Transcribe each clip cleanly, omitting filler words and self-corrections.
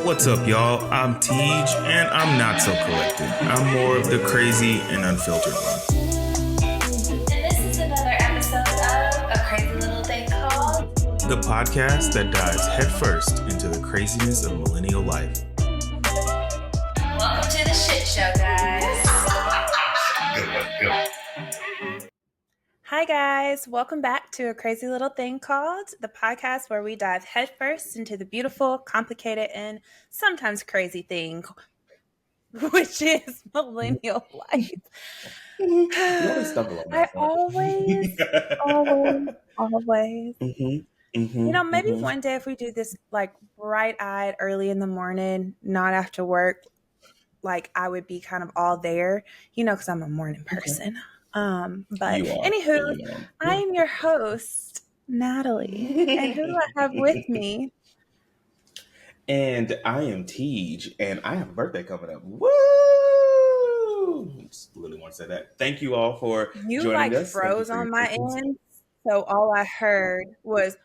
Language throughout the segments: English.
What's up, y'all? I'm Teej, and I'm not so collected. I'm more of the crazy and unfiltered one. And this is another episode of A Crazy Little Thing Called The podcast that dives headfirst into the craziness of millennial life. Welcome to the shit show, guys. Hi, guys. Welcome back to A Crazy Little Thing Called, the podcast where we dive headfirst into the beautiful, complicated, and sometimes crazy thing, which is millennial life. You always stumble on that. Always. Maybe one day if we do this like bright-eyed early in the morning, not after work, like I would be kind of all there, because I'm a morning person. But anywho, I am your host, Natalie. And who do I have with me? And I am Teej, and I have a birthday coming up. Woo! Just really want to say that. Thank you all for joining us. You froze on my end, so all I heard was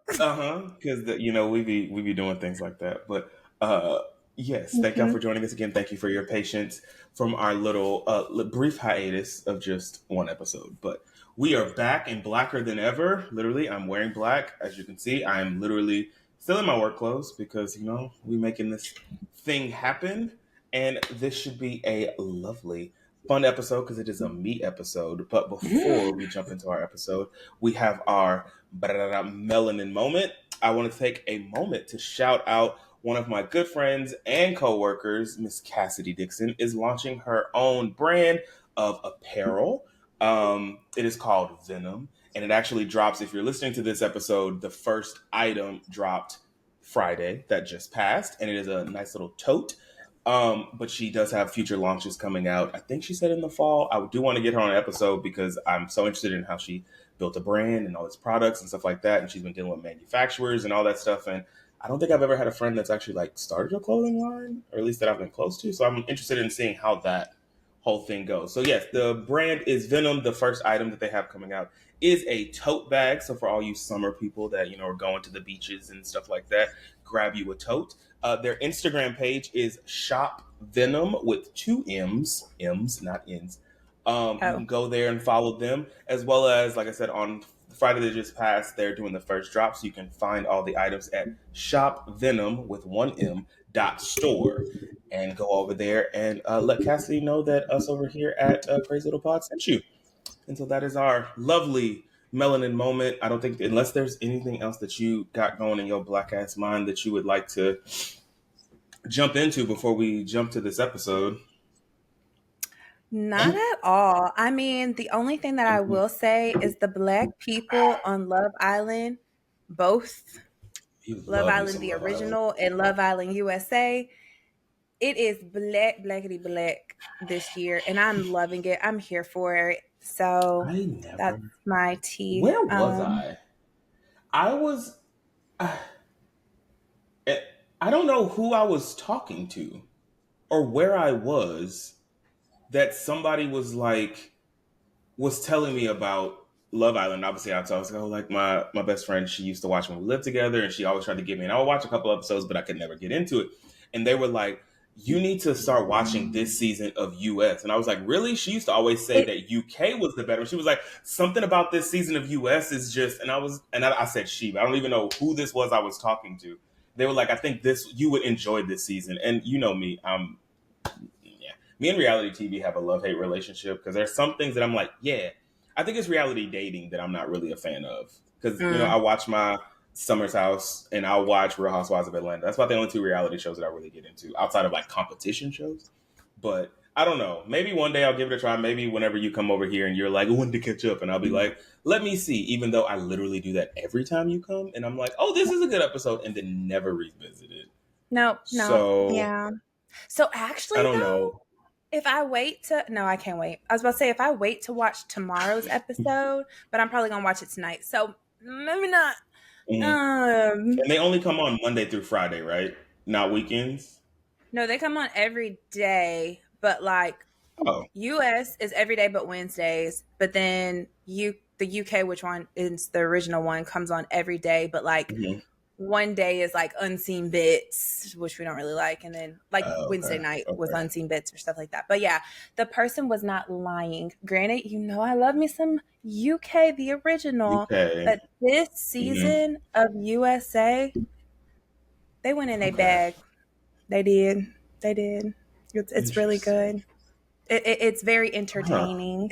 because we be doing things like that. But yes, thank y'all for joining us again. Thank you for your patience from our little brief hiatus of just one episode. But we are back and blacker than ever. Literally, I'm wearing black. As you can see, I am literally still in my work clothes because, we making this thing happen. And this should be a lovely, fun episode because it is a me episode. But before we jump into our episode, we have our melanin moment. I want to take a moment to shout out one of my good friends and coworkers, Miss Cassidy Dixon, is launching her own brand of apparel. It is called Venom, and it actually drops, if you're listening to this episode, the first item dropped Friday that just passed, and it is a nice little tote. But she does have future launches coming out. I think she said in the fall. I do want to get her on an episode because I'm so interested in how she built a brand and all its products and stuff like that. And she's been dealing with manufacturers and all that stuff. And I don't think I've ever had a friend that's actually started a clothing line, or at least that I've been close to. So I'm interested in seeing how that whole thing goes. So yes, the brand is Venom. The first item that they have coming out is a tote bag. So for all you summer people that, are going to the beaches and stuff like that, grab you a tote. Their Instagram page is Shop Venom with 2 M's, not N's. You can go there and follow them, as well as, like I said, on Friday that just passed, they're doing the first drop. So you can find all the items at Shop Venom with 1M .store and go over there and let Cassidy know that us over here at Crazy Little Pod sent you. And so that is our lovely melanin moment. I don't think, unless there's anything else that you got going in your black ass mind that you would like to jump into before we jump to this episode. Not at all. I mean, the only thing that I will say is the black people on Love Island, both Love Island the original and Love Island USA, it is blackity black this year, and I'm loving it. I'm here for it. So that's my tea. Where was I? I was. I don't know who I was talking to, or where I was. That somebody was telling me about Love Island. Obviously, I was like, my best friend, she used to watch when we lived together, and she always tried to get me. And I would watch a couple episodes, but I could never get into it. And they were like, you need to start watching this season of US. And I was like, really? She used to always say that UK was the better. She was like, something about this season of US is just, I said she, but I don't even know who this was I was talking to. They were like, I think you would enjoy this season. And you know me, me and reality TV have a love-hate relationship because there's some things that I'm like, yeah, I think it's reality dating that I'm not really a fan of. Because, I watch my Summer's House and I'll watch Real Housewives of Atlanta. That's about the only 2 reality shows that I really get into outside of competition shows. But I don't know. Maybe one day I'll give it a try. Maybe whenever you come over here and you're like, when to catch up? And I'll be like, let me see. Even though I literally do that every time you come. And I'm like, oh, this is a good episode. And then never revisit it. No. So, yeah. So actually, I don't know. If I wait I can't wait. I was about to say, if I wait to watch tomorrow's episode, but I'm probably going to watch it tonight. So maybe not. And they only come on Monday through Friday, right? Not weekends? No, they come on every day, but US is every day but Wednesdays. But then the UK, which one is the original one, comes on every day, but one day is like unseen bits, which we don't really like, and then like Wednesday Okay. night was Okay. unseen bits or stuff like that. But yeah, the person was not lying. Granted, I love me some UK, the original, UK. but this Mm-hmm. season of USA, they went in a Okay. bag. They did. They did. It's really Interesting. good. It's very Huh. entertaining.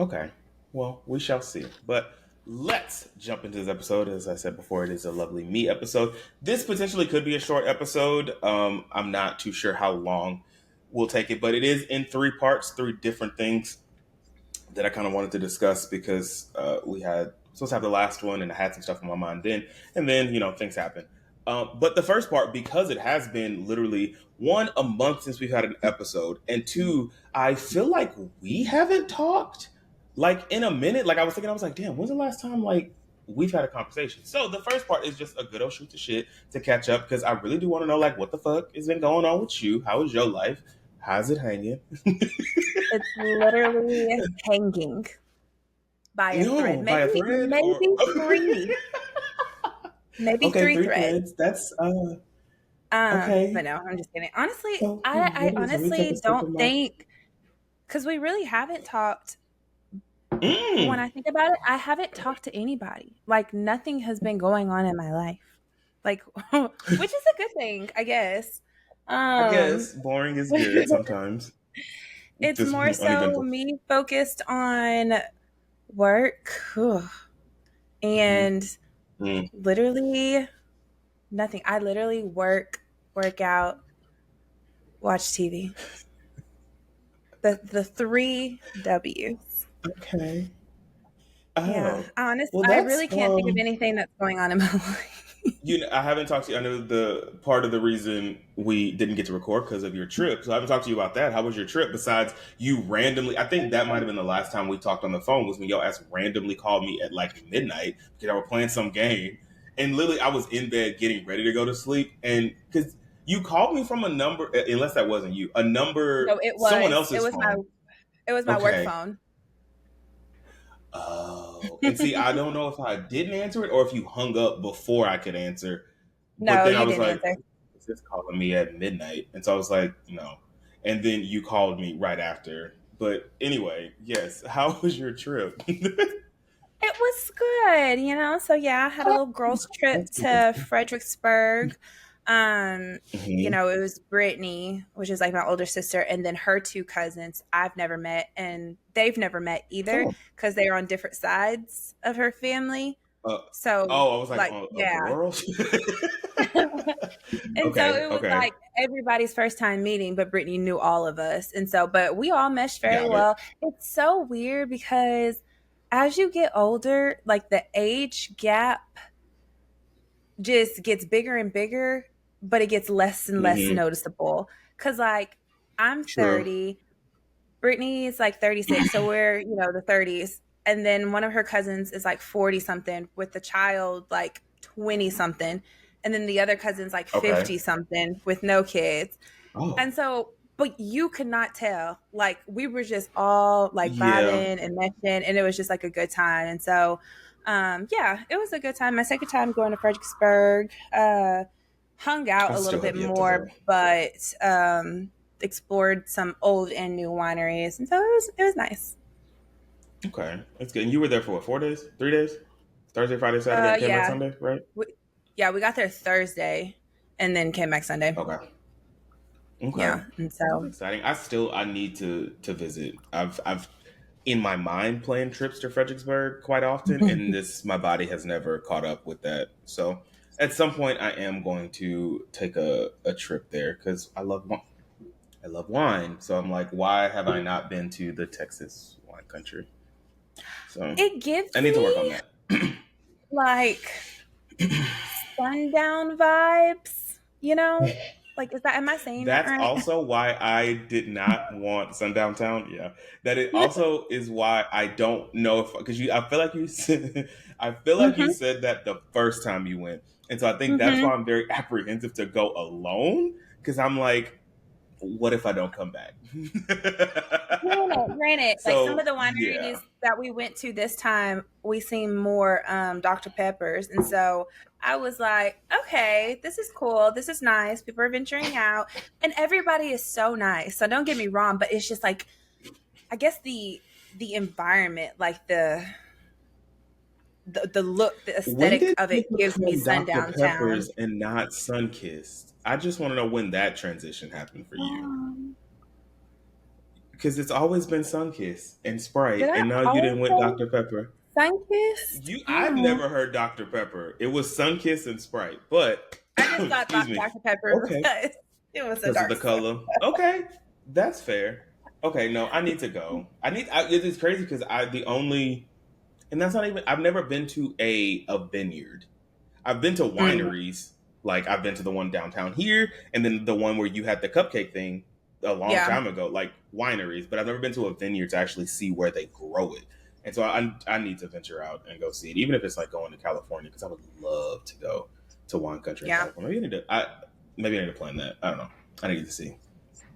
Okay. Well, we shall see. But let's jump into this episode. As I said before, it is a lovely me episode. This potentially could be a short episode. I'm not too sure how long we'll take it, but it is in three parts, three different things that I kind of wanted to discuss because we had supposed to have the last one, and I had some stuff on my mind then, and then things happen. But the first part, because it has been literally one, a month since we've had an episode, and two, I feel like we haven't talked like in a minute. Like I was thinking, I was like, damn, when's the last time like we've had a conversation? So the first part is just a good old shoot to shit to catch up because I really do want to know like what the fuck has been going on with you? How is your life? How's it hanging? It's literally hanging by a thread. No, by a thread or Maybe three. Maybe okay, three three threads. threads. That's But okay. no, I'm just kidding. Honestly, So I what is? Let me take a honestly sip don't of my. think, because we really haven't talked. When Mm, I think about it, I haven't talked to anybody. Like nothing has been going on in my life. Like, which is a good thing, I guess. I Um, guess boring is good sometimes. it's Just more so uneventful. me focused on work Mm-hmm. and Mm. literally nothing. I literally work out, watch TV. The three W's. Okay. Yeah, Oh, well, I that's really can't think of anything that's going on in my life. I haven't talked to you. I know the part of the reason we didn't get to record because of your trip. So I haven't talked to you about that. How was your trip? Besides you randomly, I think that might have been the last time we talked on the phone was when your ass randomly called me at like midnight because I were playing some game, and literally I was in bed getting ready to go to sleep, and because you called me from a number, unless that wasn't you, a No, number, it someone was. else's phone. It was my work Okay. phone. Oh, and see, I don't know if I didn't answer it or if you hung up before I could answer. But No, then I you was didn't like, answer. is this calling me at midnight? And so I was like, no. And then you called me right after. But anyway, yes. How was your trip? It was good, So yeah, I had a Oh, little girls trip that's good. That's to good. Fredericksburg. Hmm. It was Brittany, which is like my older sister, and then her two cousins I've never met, and they've never met either Oh, because they are on different sides of her family. uh, So, oh, I was like, like, of the yeah. world? And so Okay, it was okay. like everybody's first time meeting, but Brittany knew all of us. And so, but we all meshed very Got it. well. It's so weird because as you get older, like the age gap just gets bigger and bigger, but it gets less and less Hmm. noticeable. Cause like I'm True. 30, Brittany is like 36. So we're, the 30s. And then one of her cousins is like 40 something with the child like 20 something. And then the other cousin's like Okay. 50 something with no kids. Oh, And so, but you could not tell. Like we were just all like yeah. vibing and meshing, and it was just like a good time. And so, yeah, it was a good time. My second time going to Fredericksburg, hung out I a little still bit have yet to go. more, but explored some old and new wineries, and so it was nice. Okay, that's good. And you were there for what? 4 days? 3 days? Thursday, Friday, Saturday, and came back Yeah, Sunday, right? we, yeah, we got there Thursday, and then came back Sunday. Okay. Okay. Yeah, and Well, that's so exciting. I need to visit. I've in my mind planned trips to Fredericksburg quite often, and this my body has never caught up with that. So at some point, I am going to take a trip there because I love wine. So I'm like, why have I not been to the Texas wine country? So it gives I need to work on me that. like sundown vibes. Like is that? Am I saying that That's right? also why I did not want Sundown Town. Yeah, that it also is why I don't know if because you. I feel like you said. I feel like you Mm-hmm. said that the first time you went, and so I think that's Mm-hmm. why I'm very apprehensive to go alone because I'm like, what if I don't come back? Granted, like some of So the yeah. wineries that we went to this time, we seen more Dr. Peppers, and so I was like, okay, this is cool, this is nice. People are venturing out, and everybody is so nice. So don't get me wrong, but it's just like, I guess the environment, like the look, the When aesthetic did of it it gives me become Dr. sundown town. Pepper's and not Sunkissed? I just want to know when that transition happened for you. Um, Because it's always been Sunkissed and Sprite, did I and now you always didn't went say Dr. Pepper. Sunkissed? I've never heard Dr. Pepper. It was Sunkissed and Sprite, but I just thought excuse me. Dr. Pepper Okay, because it was a because of dark the soda. color. Okay, that's fair. Okay, no, I need to go. It's crazy because the only, and that's not even. I've never been to a vineyard. I've been to Mm, wineries. Like I've been to the one downtown here, and then the one where you had the cupcake thing a long yeah. time ago, like wineries. But I've never been to a vineyard to actually see where they grow it. And so I need to venture out and go see it, even if it's like going to California, because I would love to go to wine country in Yeah. California. Maybe I need to plan that. I don't know. I need to see.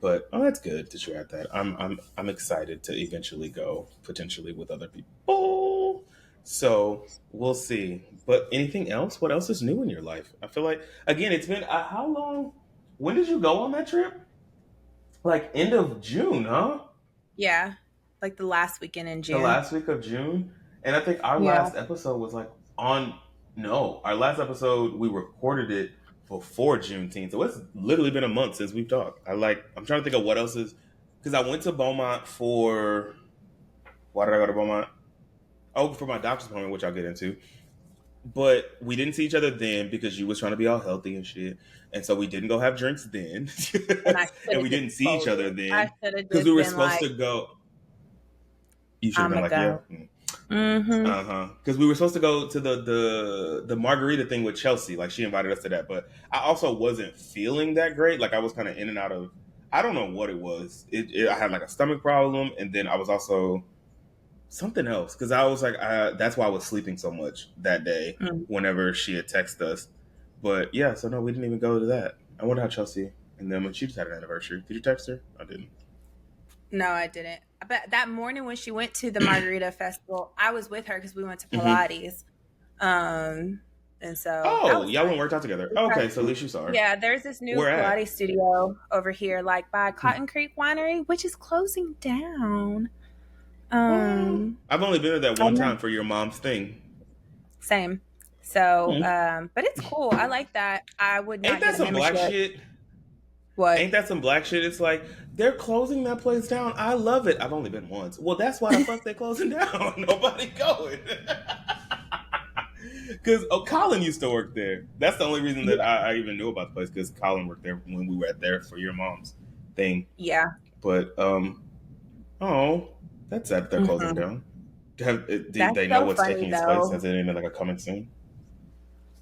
But that's good that you're at that. I'm excited to eventually go potentially with other people. So we'll see. But anything else? What else is new in your life? I feel like again, it's been how long? When did you go on that trip? Like end of June, huh? Yeah. Like the last weekend in The June. last week of June, and I think our Yeah. last episode was like on. No, our last episode we recorded it before Juneteenth, so it's literally been a month since we've talked. I'm trying to think of what else is because I went to Beaumont for. Why did I go to Beaumont? Oh, for my doctor's appointment, which I'll get into. But we didn't see each other then because you was trying to be all healthy and shit, and so we didn't go have drinks then, And I should and have we just didn't see each other folded. I then should have because we just were been supposed like, to go. You should have I'm been going to like, yeah. go. Mm-hmm. Because we were supposed to go to the margarita thing with Chelsea. Like she invited us to that, but I also wasn't feeling that great. Like I was kind of in and out of. I don't know what it was. I had like a stomach problem, and then I was also something else because I was like, that's why I was sleeping so much that day. Mm. Whenever she had texted us, but yeah, so no, we didn't even go to that. I wonder how Chelsea and then when she just had an anniversary. Did you text her? I didn't. No, I didn't. But that morning when she went to the Margarita Festival, I was with her because we went to Mm-hmm. Pilates. Um, and so that Oh, was y'all went nice. and worked out together. Okay, so at least you saw her. Yeah, there's this new Where at? Pilates studio over here, like by Cotton Creek Winery, which is closing down. Well, Um, I've only been there that I one know. time for your mom's thing. Same. So, Hmm. but it's cool. I like that. I would Ain't not that get a some black membership. shit? What? Ain't that some black shit? It's like they're closing that place down. I love it. I've only been once. Well, that's why the fuck they closing down. Nobody going. Because Colin used to work there. That's the only reason that I even knew about the place because Colin worked there when we were at there for your mom's thing. Yeah. But oh, that's sad. They're closing Hmm. down. Do That's they know so what's funny taking its place? though. Has it been like a coming soon?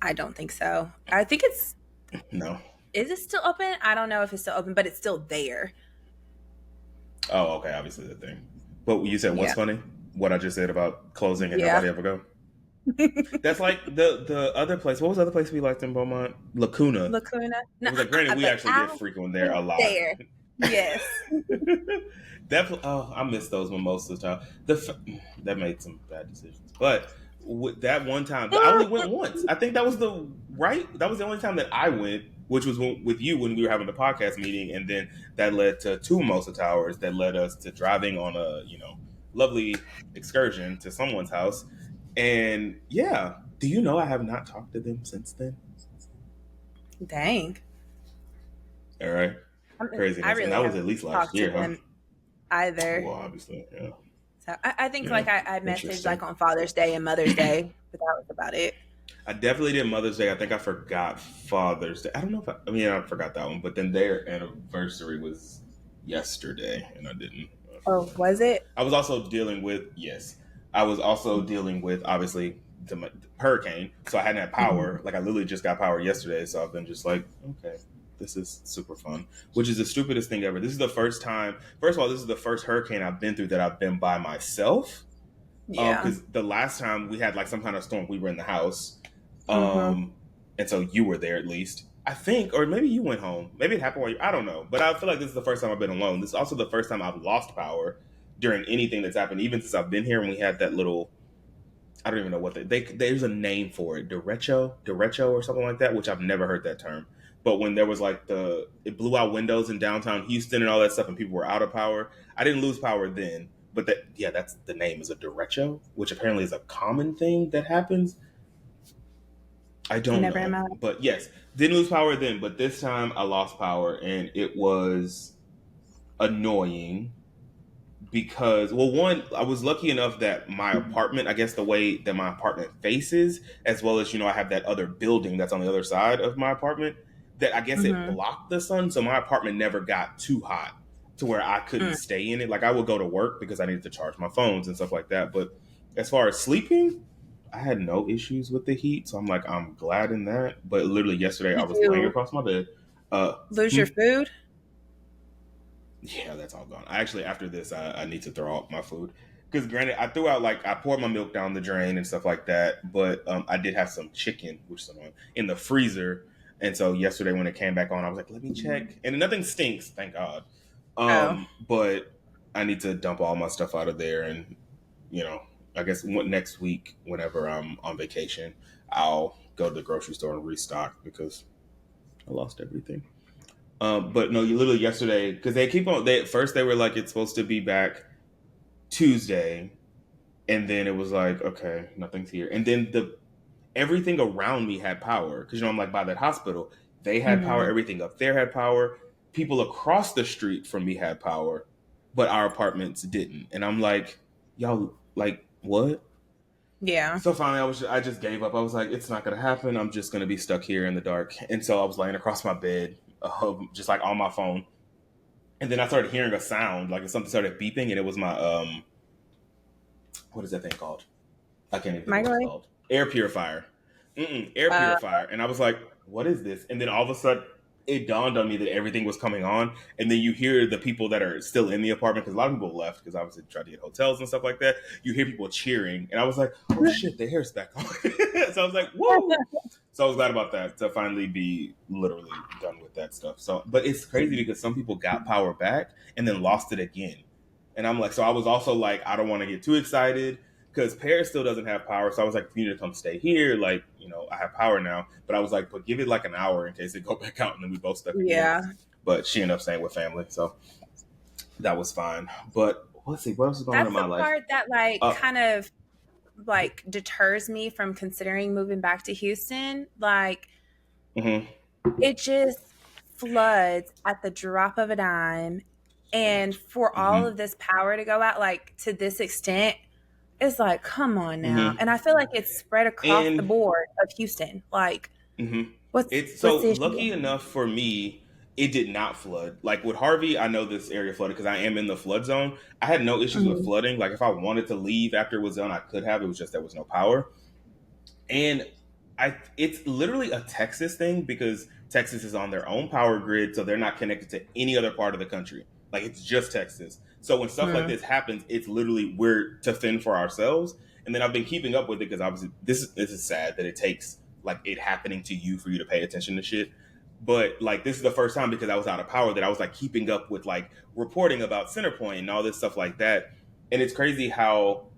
I don't think so. I think it's, No. is it still open? I don't know if it's still open, but it's still there. Oh, okay. Obviously the thing. But you said what's Yeah. funny? What I just said about closing and Yeah. nobody ever go. That's like the other place. What was the other place we liked in Beaumont? Lacuna. Lacuna. It No, was like granted we but actually did out frequent there a lot. there. Yes. Definitely. Oh, I miss those mimosas. Child. That made some bad decisions, but with that one time, I only went once. I think that was the right. That was the only time that I went, which was with you when we were having the podcast meeting, and then that led to two mimosa towers. That led us to driving on a lovely excursion to someone's house, and yeah. Do you know I have not talked to them since then? Dang. All right, I craziness, and really that was haven't at least last talked to year, huh? them either. Well, obviously, yeah. So I think like I messaged Interesting. like on Father's Day and Mother's Day, but that was about it. I definitely did Mother's Day. I think I forgot Father's Day. I don't know if I forgot that one, but then their anniversary was yesterday, and I didn't. I Oh, forgot. was it? I was also dealing with yes. I was also dealing with obviously the hurricane, so I hadn't had power. Like I literally just got power yesterday, so I've been just like, okay, this is super fun. Which is the stupidest thing ever. This is the first time. First of all, this is the first hurricane I've been through that I've been by myself. Yeah. Because the last time we had like some kind of storm, we were in the house, Mm-hmm. and so you were there at least. I think, or maybe you went home. Maybe it happened while I don't know. But I feel like this is the first time I've been alone. This is also the first time I've lost power during anything that's happened, even since I've been here. And we had that little, I don't even know what there's a name for it, derecho or something like that, which I've never heard that term. But when there was like it blew out windows in downtown Houston and all that stuff, and people were out of power. I didn't lose power then, but that's the name is a derecho, which apparently is a common thing that happens. I don't Never in know, my life. but yes, didn't lose power then, but this time I lost power, and it was annoying because, well, one, I was lucky enough that my apartment, I guess the way that my apartment faces, as well as I have that other building that's on the other side of my apartment, that I guess it Mm-hmm. blocked the sun, so my apartment never got too hot to where I couldn't Mm. stay in it. Like I would go to work because I needed to charge my phones and stuff like that, but as far as sleeping, I had no issues with the heat, so I'm glad in that. But literally yesterday, I Did was laying you across my bed. lose your Hmm? food? Yeah, that's all gone. I actually, after this, I need to throw out my food because, granted, I threw out like I poured my milk down the drain and stuff like that. But I did have some chicken, which is annoying, in the freezer. And so yesterday, when it came back on, I was like, "Let me check," and nothing stinks, thank God. Oh. But I need to dump all my stuff out of there, and you know, I guess next week, whenever I'm on vacation, I'll go to the grocery store and restock because I lost everything. But no, you literally yesterday because they keep on. They at first they were like it's supposed to be back Tuesday, and then it was like okay, nothing's here, and then the everything around me had power because I'm like by that hospital, they had power. Mm-hmm. Everything up there had power. People across the street from me had power, but our apartments didn't, and I'm like, y'all like what? Yeah. So finally, I just gave up. I was like, it's not gonna happen. I'm just gonna be stuck here in the dark. And so I was laying across my bed, just like on my phone, and then I started hearing a sound, like something started beeping, and it was my what is that thing called? I can't even think of what it's Microwave? called. Air purifier. Air Uh, purifier. And I was like, what is this? And then all of a sudden, it dawned on me that everything was coming on. And then you hear the people that are still in the apartment, because a lot of people left, because obviously tried to get hotels and stuff like that. You hear people cheering. And I was like, oh shit, the hair's back on. So I was like, whoa. So I was glad about that to finally be literally done with that stuff. So, but it's crazy because some people got power back and then lost it again. And I'm like, so I was also like, I don't want to get too excited because Paris still doesn't have power. So I was like, if you need to come stay here, like, I have power now. But I was like, but give it like an hour in case they go back out and then we both stuck again. yeah. But she ended up staying with family. So that was fine. But let's see, what else is going on in That's my the life? part that like Uh, kind of like deters me from considering moving back to Houston. Like mm-hmm, it just floods at the drop of a dime. And for all mm-hmm, of this power to go out, like to this extent, it's like, come on now. mm-hmm. And I feel like it's spread across the And board of Houston. Like, mm-hmm. It's what's so the issue? lucky enough for me, it did not flood. Like with Harvey, I know this area flooded because I am in the flood zone. I had no issues with Mhm. flooding. Like if I wanted to leave after it was done, I could have. It was just there was no power. And it's literally a Texas thing because Texas is on their own power grid, so they're not connected to any other part of the country. Like it's just Texas. So when stuff like Mhm. this happens, it's literally we're to fend for ourselves. And then I've been keeping up with it because obviously this is sad that it takes like it happening to you for you to pay attention to shit. But like this is the first time because I was out of power that I was like keeping up with like reporting about Centerpoint and all this stuff like that. And it's crazy how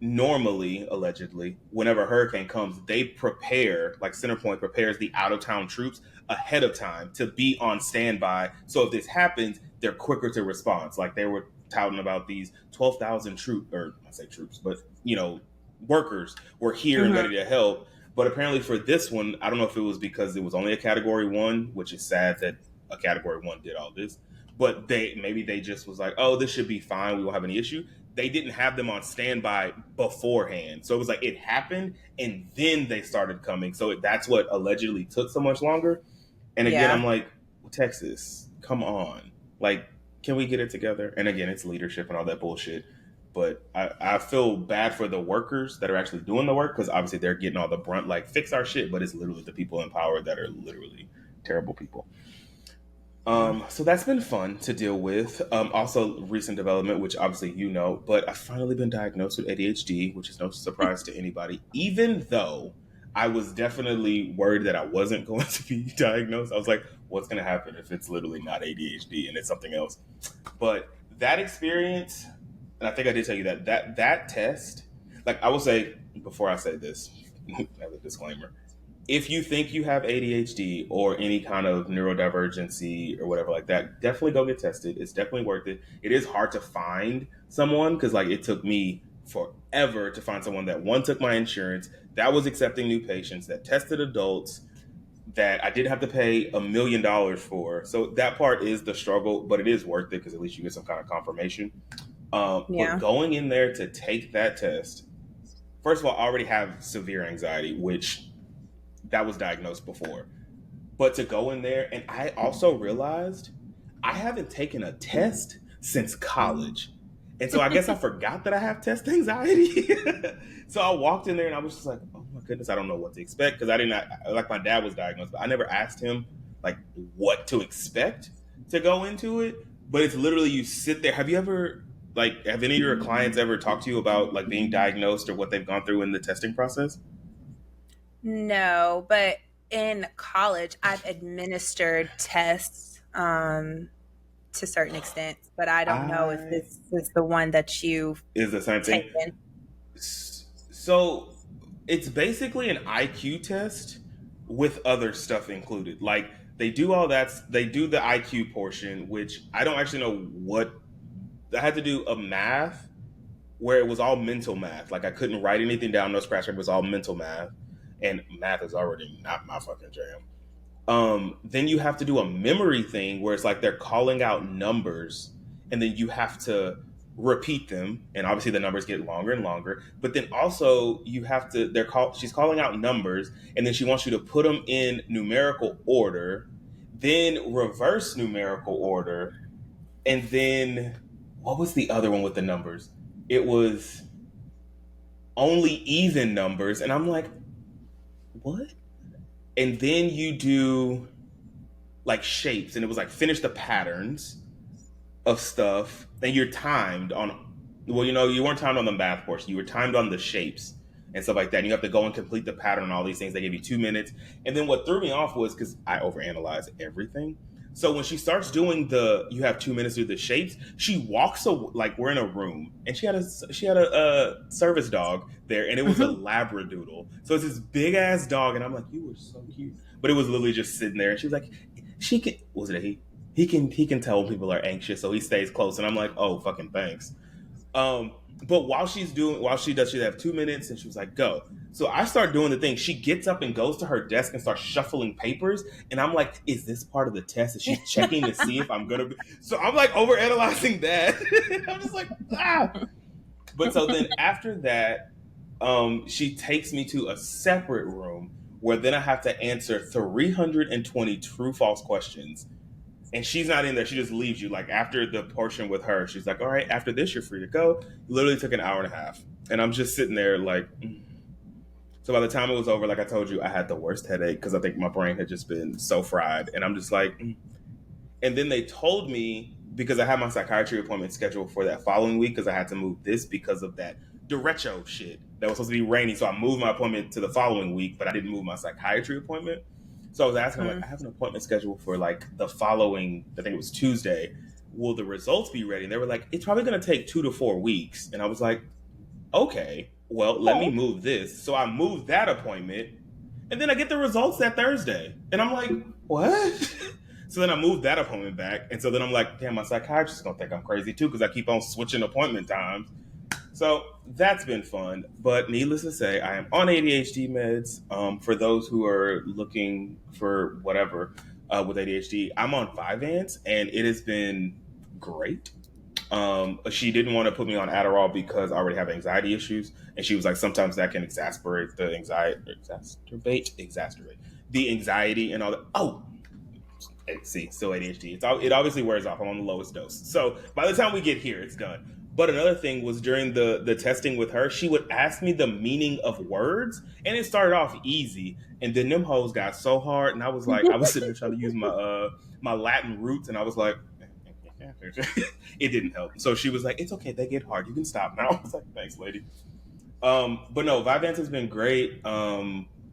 normally, allegedly, whenever a hurricane comes, they prepare, like Centerpoint prepares the out of town troops ahead of time to be on standby. So if this happens, they're quicker to respond. Like they were touting about these 12,000 troops, or I say troops, but workers were here and Mhm. ready to help. But apparently for this one, I don't know if it was because it was only a category one, which is sad that a category one did all this. But they just was like, oh, this should be fine. We won't have any issue. They didn't have them on standby beforehand. So it was like it happened and then they started coming. So that's what allegedly took so much longer. And again, Yeah. I'm like, Texas, come on. Like, can we get it together? And again, it's leadership and all that bullshit. But I feel bad for the workers that are actually doing the work because obviously they're getting all the brunt, like, fix our shit. But it's literally the people in power that are literally terrible people. Mm. So that's been fun to deal with. Also, recent development, which obviously but I've finally been diagnosed with ADHD, which is no surprise to anybody. Even though I was definitely worried that I wasn't going to be diagnosed. I was like, what's going to happen if it's literally not ADHD and it's something else? But that experience, and I think I did tell you that test, like I will say before I say this, as a disclaimer, if you think you have ADHD or any kind of neurodivergency or whatever like that, definitely go get tested. It's definitely worth it. It is hard to find someone because like it took me forever to find someone that one took my insurance, that was accepting new patients, that tested adults, that I didn't have to pay $1 million for. So that part is the struggle, but it is worth it because at least you get some kind of confirmation. But Yeah. going in there to take that test, first of all, I already have severe anxiety, which that was diagnosed before. But to go in there, and I also realized I haven't taken a test since college. And so I guess I forgot that I have test anxiety. So I walked in there and I was just like, oh my goodness, I don't know what to expect. Because I didn't, like my dad was diagnosed, but I never asked him like what to expect to go into it. But it's literally you sit there. Have you ever, like, have any of your clients ever talked to you about like being diagnosed or what they've gone through in the testing process? No, but in college, I've administered tests to certain extents, but I don't know if I this is the one that you've is the same thing. taken. So it's basically an IQ test with other stuff included. Like they do all that. They do the IQ portion, which I don't actually know what. I had to do a math where it was all mental math. Like I couldn't write anything down, no scratch. It was all mental math, and math is already not my fucking jam. Then you have to do a memory thing where it's like they're calling out numbers and then you have to repeat them, and obviously the numbers get longer and longer, but then also you have to she's calling out numbers and then she wants you to put them in numerical order, then reverse numerical order, and then what was the other one with the numbers? It was only even numbers, and I'm like, what? And then you do like shapes, and it was like finish the patterns of stuff, and you're timed on. Well, you weren't timed on the math portion. You were timed on the shapes and stuff like that. And you have to go and complete the pattern and all these things. They give you 2 minutes. And then what threw me off was because I overanalyze everything. So when she starts doing you have 2 minutes to do the shapes. She walks like we're in a room, and she had a service dog there, and it was a labradoodle. So it's this big ass dog, and I'm like, you were so cute, but it was literally just sitting there, and she was like, she can. Was it a he? He can tell when people are anxious, so he stays close. And I'm like, oh fucking thanks. Um, but while she does, she have 2 minutes, and she was like, go. So I start doing the thing. She gets up and goes to her desk and starts shuffling papers, and I'm like, is this part of the test? Is she checking to see if I'm gonna be? So I'm like overanalyzing that. I'm just like, ah. But so then after that, she takes me to a separate room where then I have to answer 320 true false questions, and she's not in there. She just leaves you. Like after the portion with her, she's like, all right, after this, you're free to go. Literally took an hour and a half. And I'm just sitting there like, mm. So by the time it was over, like I told you, I had the worst headache because I think my brain had just been so fried. And I'm just like, mm. And then they told me, because I had my psychiatry appointment scheduled for that following week, because I had to move this because of that derecho shit that was supposed to be rainy. So I moved my appointment to the following week, but I didn't move my psychiatry appointment. So I was asking, like, I have an appointment scheduled for like the following, I think it was Tuesday. Will the results be ready? And they were like, it's probably going to take 2 to 4 weeks. And I was like, okay, well, let me move this. So I moved that appointment, and then I get the results that Thursday. And I'm like, what? So then I moved that appointment back. And so then I'm like, damn, my psychiatrist is going to think I'm crazy too because I keep on switching appointment times. So that's been fun. But needless to say, I am on ADHD meds. For those who are looking for whatever with ADHD, I'm on Vyvanse, and it has been great. She didn't want to put me on Adderall because I already have anxiety issues. And she was like, sometimes that can exacerbate the anxiety, exacerbate the anxiety and all that. Oh, see, still ADHD. It obviously wears off. I'm on the lowest dose. So by the time we get here, it's done. But another thing was during the testing with her, she would ask me the meaning of words, and it started off easy, and then them hoes got so hard, and I was like, I was sitting there trying to use my Latin roots, and I was like, it didn't help. So she was like, it's okay, they get hard. You can stop now. I was like, thanks, lady. But no, Vyvanse has been great.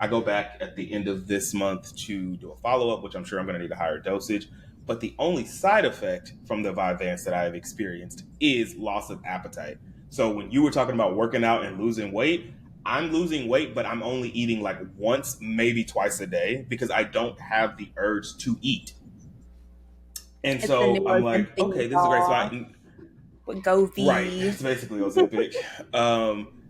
I go back at the end of this month to do a follow up, which I'm sure I'm going to need a higher dosage. But the only side effect from the Vyvanse that I have experienced is loss of appetite. So when you were talking about working out and losing weight, I'm losing weight, but I'm only eating like once, maybe twice a day because I don't have the urge to eat. And It's the new so I'm like, Ozempic, okay, this is a great y'all. spot. With Right. Govee. It's basically Ozempic.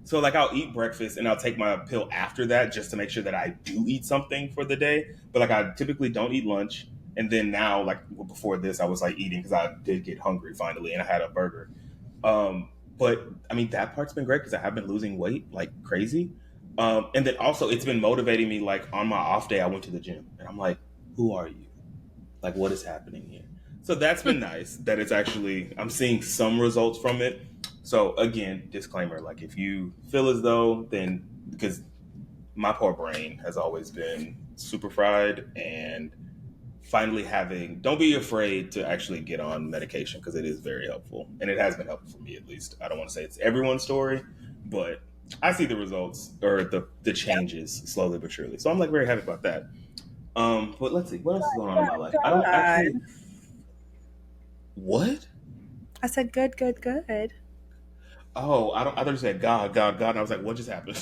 So like I'll eat breakfast and I'll take my pill after that just to make sure that I do eat something for the day. But like I typically don't eat lunch. And then now, like before this, I was like eating because I did get hungry finally and I had a burger. But I mean, that part's been great because I have been losing weight like crazy. And then also it's been motivating me. Like on my off day, I went to the gym and I'm like, who are you? Like, what is happening here? So that's been nice that it's actually, I'm seeing some results from it. So again, disclaimer, like if you feel as though, then because my poor brain has always been super fried and finally having, don't be afraid to actually get on medication because it is very helpful. And it has been helpful for me at least. I don't want to say it's everyone's story, but I see the results or the changes slowly but surely. So I'm like very happy about that. But let's see, what else is going on in my life? I don't God. actually. What? I said good, good, good. Oh, I don't. I thought you said God, God, God. And I was like, what just happened?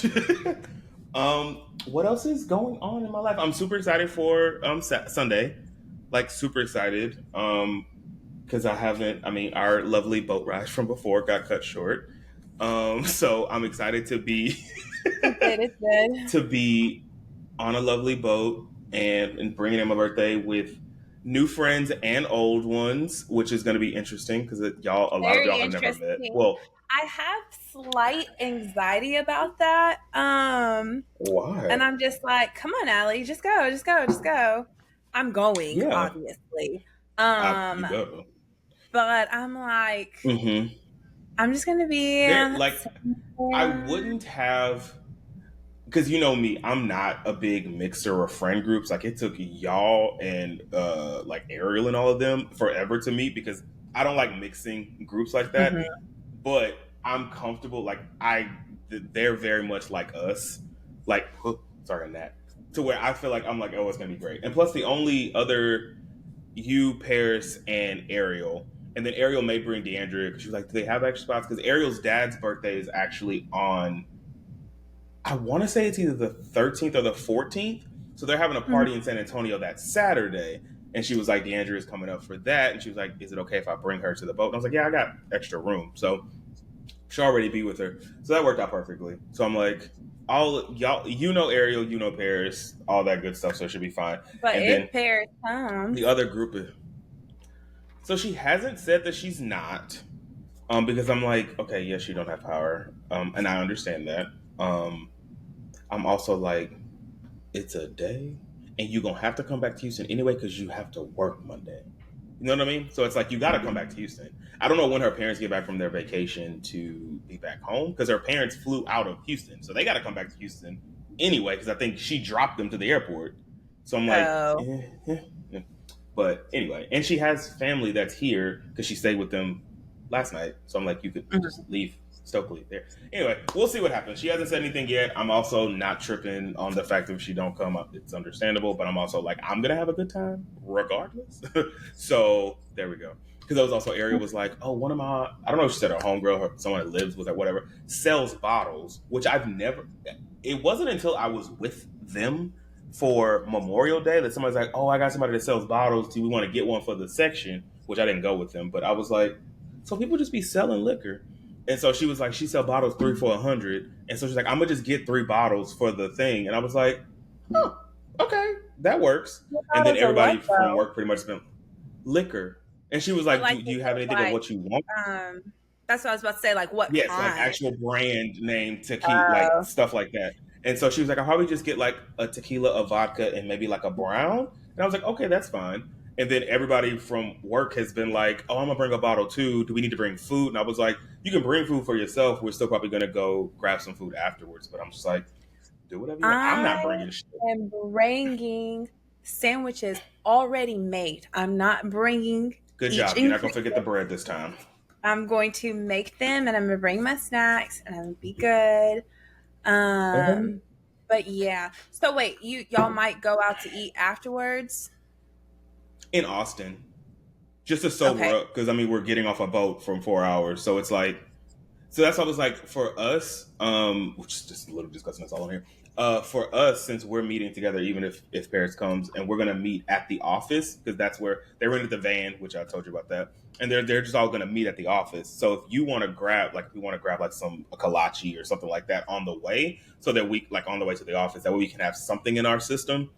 What else is going on in my life? I'm super excited for Sunday, like super excited. Because I haven't. I mean, our lovely boat ride from before got cut short. So I'm excited to be It did, it did. to be on a lovely boat and bringing in my birthday with new friends and old ones, which is going to be interesting because y'all, a lot of Very y'all have never met. interesting. Well, I have slight anxiety about that. And why? I'm just like, come on, Allie, just go, just go, just go. I'm going, Yeah, obviously. you Um, better. but I'm like, Mm-hmm. I'm just gonna be There, like, I somewhere. wouldn't have because you know me, I'm not a big mixer of friend groups. Like it took y'all and like Ariel and all of them forever to meet because I don't like mixing groups like that. Mhm. But I'm comfortable. Like they're very much like us. Like, sorry, on that. To where I feel like I'm like, oh, it's gonna be great. And plus, the only other you, Paris, and Ariel, and then Ariel may bring DeAndrea because she's like, do they have extra spots? Because Ariel's dad's birthday is actually on. I want to say it's either the 13th or the 14th. So they're having a Mhm. party in San Antonio that Saturday. And she was like, DeAndrea is coming up for that. And she was like, is it okay if I bring her to the boat? And I was like, yeah, I got extra room. So she'll already be with her. So that worked out perfectly. So I'm like, all y'all, you know Ariel, you know Paris, all that good stuff. So it should be fine. But And then if Paris the comes, other group is, so she hasn't said that she's not. Because I'm like, okay, yes, you don't have power. And I understand that. Um, I'm also like, it's a day, and you're gonna have to come back to Houston anyway because you have to work Monday. You know what I mean? So it's like you got to come back to Houston. I don't know when her parents get back from their vacation to be back home because her parents flew out of Houston, so they got to come back to Houston anyway because I think she dropped them to the airport. So I'm like, oh, but anyway, and she has family that's here because she stayed with them last night. So I'm like, you could just mhm. leave Stokely there. Anyway, we'll see what happens. She hasn't said anything yet. I'm also not tripping on the fact that if she don't come up, it's understandable. But I'm also like, I'm gonna have a good time regardless. So there we go. Because there was also Ariel was like, oh, one of my I don't know if she said her homegirl or someone that lives with her, whatever, sells bottles, which I've never. It wasn't until I was with them for Memorial Day that somebody's like, "Oh, I got somebody that sells bottles. Do we want to get one for the section?" Which I didn't go with them, but I was like, "So people just be selling liquor." And so she was like, "She sell bottles 3 for 100," and so she's like, "I'm gonna just get 3 bottles for the thing." And I was like, "Oh, okay, that works." What And then bottles of what everybody from though? work pretty much spent liquor. And she was But like, like, "Do is you have it anything of like, what you want?" um, that's what I was about to say. Like, what Yes, like kind? actual brand name tequila, like Uh, stuff like that. And so she was like, I'll probably just get like a tequila, a vodka, and maybe like a brown. And I was like, okay, that's fine. And then everybody from work has been like, oh, I'm gonna bring a bottle too. Do we need to bring food? And I was like, you can bring food for yourself. We're still probably gonna go grab some food afterwards. But I'm just like, do whatever you want. I'm I not bringing shit. am bringing sandwiches already made. I'm not bringing Good each job. You're not gonna ingredient. forget the bread this time. I'm going to make them, and I'm gonna bring my snacks, and I'm gonna be good. Okay. Um, But yeah. So wait, y'all might go out to eat afterwards? In Austin, just to sober Okay. up, because I mean we're getting off a boat from 4 hours, so it's like, so that's what I was like for us, which is just a little discussing this all on here. For us, since we're meeting together, even if Paris comes, and we're gonna meet at the office because that's where they rented the van, which I told you about that, and they're just all gonna meet at the office. So if you want to grab, like, if we want to grab like some a kolache or something like that on the way, so that we like on the way to the office, that way we can have something in our system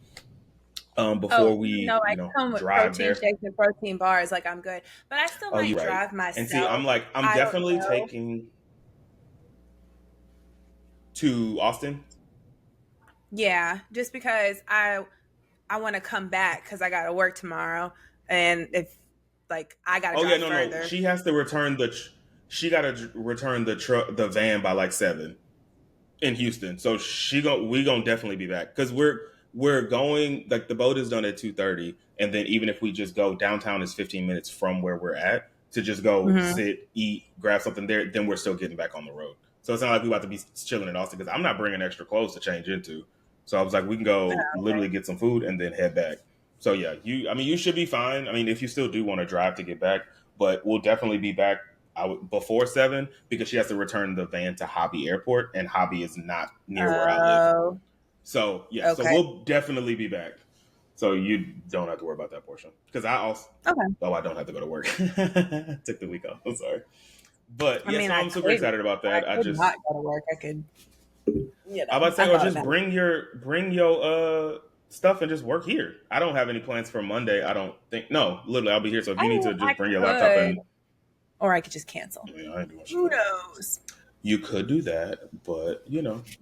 Oh, before no, we I come with drive protein there. shakes and protein bars. Like, I'm good. But I still Oh, might you're right. drive And see, myself. I'm I don't definitely know. taking to Austin. Yeah, just because I want to come back because I got to work tomorrow, and if like I got to Oh yeah, drive no. further. She has to return she got to return the van by like 7 in Houston. So we gonna definitely be back because we're going, like, the boat is done at 2:30, and then even if we just go downtown is 15 minutes from where we're at to just go Hmm. sit, eat, grab something there. Then we're still getting back on the road. So it's not like we about to be chilling in Austin because I'm not bringing extra clothes to change into. So I was like, we can go literally get some food and then head back. So yeah, I mean, you should be fine. I mean, if you still do want to drive to get back, but we'll definitely be back before 7 because she has to return the van to Hobby Airport, and Hobby is not near where I live. Oh, So yeah, so okay, we'll definitely be back. So you don't have to worry about that portion because I also, okay. I don't have to go to work. Took the week off. I'm sorry, but I yeah, mean, so I'm super excited about I that. could not go to work. I could, I about to I say, or thought just about it. bring your stuff and just work here. I don't have any plans for Monday. I don't think. No, literally, I'll be here. So if I you need mean, to I just bring your laptop could, and, or I could just cancel. I mean, I ain't doing shit Who with it. knows? You could do that, but who knows?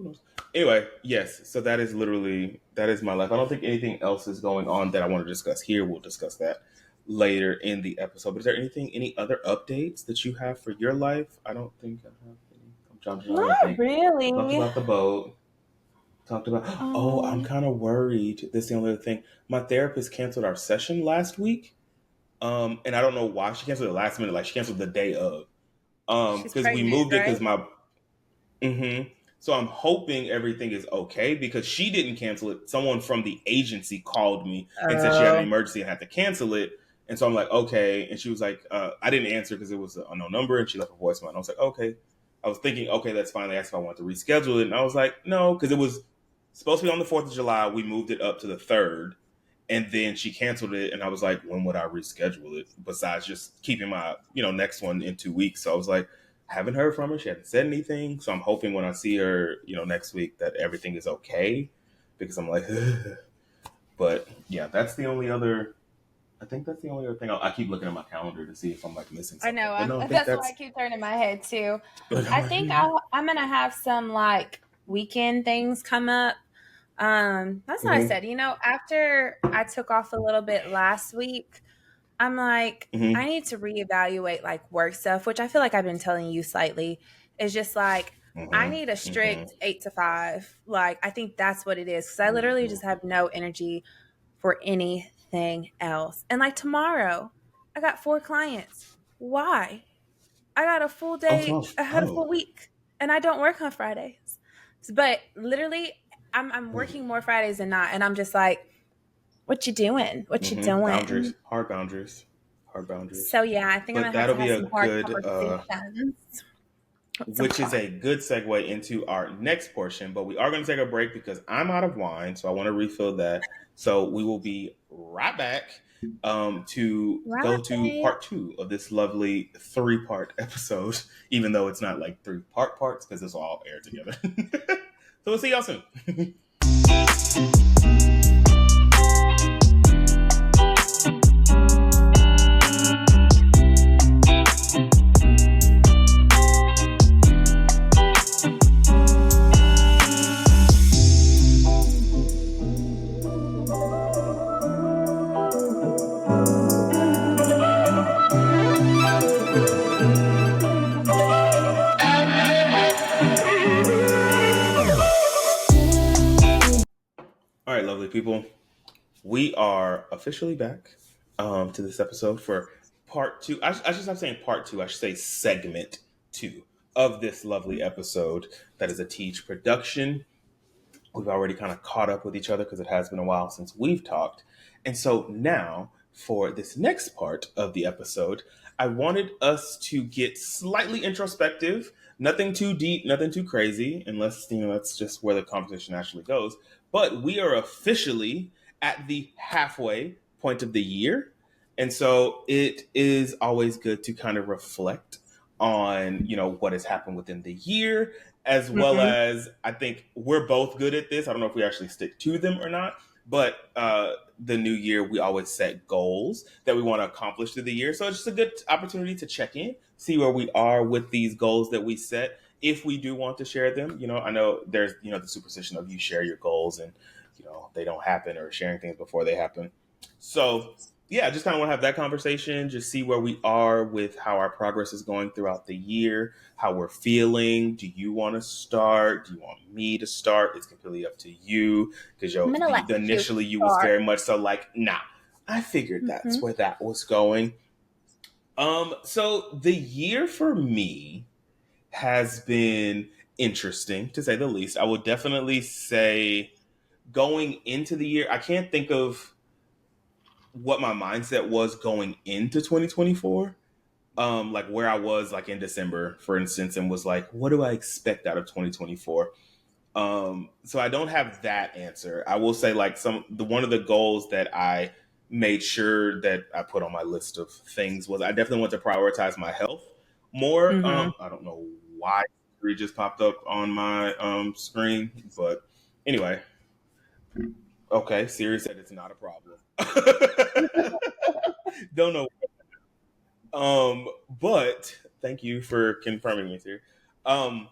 Anyway, yes. So that is my life. I don't think anything else is going on that I want to discuss here. We'll discuss that later in the episode. But is there any other updates that you have for your life? I don't think I have any. I'm trying to Not think. Talked really. about the boat. Talked about. Oh, I'm Um, kind of worried. This is the only other thing. My therapist canceled our session last week. And I don't know why she canceled it last minute. Like, she canceled the day of. she's Because we pregnant, moved it right? because my. So I'm hoping everything is okay because she didn't cancel it. Someone from the agency called me and said she had an Oh, emergency and had to cancel it. And so I'm like, okay. And she was like, I didn't answer because it was an unknown number, and she left a voicemail. And I was like, okay. I was thinking, okay, that's fine. They asked if I wanted to reschedule it, and I was like, no, because it was supposed to be on the 4th of July. We moved it up to the 3rd, and then she canceled it, and I was like, when would I reschedule it? Besides just keeping my next one in 2 weeks. So I was like, haven't heard from her. She hasn't said anything. So I'm hoping when I see her, next week, that everything is okay. Because I'm like, ugh. But yeah, that's the only other. I think that's the only other thing. I keep looking at my calendar to see if I'm like missing I something. know. But no, I think That's why I that's. keep turning my head too. But I'm I like, think I'm gonna have some like weekend things come up. That's what I mm-hmm, said. After I took off a little bit last week, I'm like, I mm-hmm, need to reevaluate like work stuff, which I feel like I've been telling you slightly. It's just like I need a mm-hmm, mm-hmm, strict 8 to 5. Like I think that's what it is. Because I literally mm-hmm. just have no energy for anything else. And like tomorrow, I got 4 clients. Why? I got a full Oh, day. tomorrow. I had a full Oh. week, and I don't work on Fridays. But literally, I'm working more Fridays than not, and I'm just like, what you doing? What you Mm-hmm. doing? Boundaries, hard boundaries, hard boundaries. So yeah, I think I'm But gonna have to that'll have be a some hard good conversations with some which is a clients. good segue into our next portion. But we are going to take a break because I'm out of wine, so I want to refill that. So we will be right back to Right, go to babe. part 2 of this lovely 3-part episode, even though it's not like 3-part parts because it's all aired together. So we'll see y'all soon. All right, lovely people. We are officially back to this episode for part 2. I should stop saying part 2. I should say segment 2 of this lovely episode that is a Teej production. We've already kind of caught up with each other because it has been a while since we've talked. And so now, for this next part of the episode, I wanted us to get slightly introspective, nothing too deep, nothing too crazy, unless, that's just where the conversation actually goes. But we are officially at the halfway point of the year. And so it is always good to kind of reflect on, what has happened within the year, as well Mm-hmm. as I think we're both good at this. I don't know if we actually stick to them or not, but the new year, we always set goals that we want to accomplish through the year. So it's just a good opportunity to check in, see where we are with these goals that we set. If we do want to share them, I know there's, the superstition of you share your goals and, they don't happen, or sharing things before they happen. So yeah, I just kind of want to have that conversation, just see where we are with how our progress is going throughout the year, how we're feeling. Do you want to start? Do you want me to start? It's completely up to you, because I'm gonna let you initially you was start. very much so like, nah. I figured that's Mm-hmm. where that was going. So the year for me has been interesting, to say the least. I would definitely say, going into the year, I can't think of what my mindset was going into 2024. Like where I was like in December, for instance, and was like, what do I expect out of 2024? So I don't have that answer. I will say, like, one of the goals that I made sure that I put on my list of things was, I definitely want to prioritize my health more. Mm-hmm. I don't know why it just popped up on my screen, but anyway, okay, Siri said it's not a problem. Don't know. But thank you for confirming me, Siri. Um,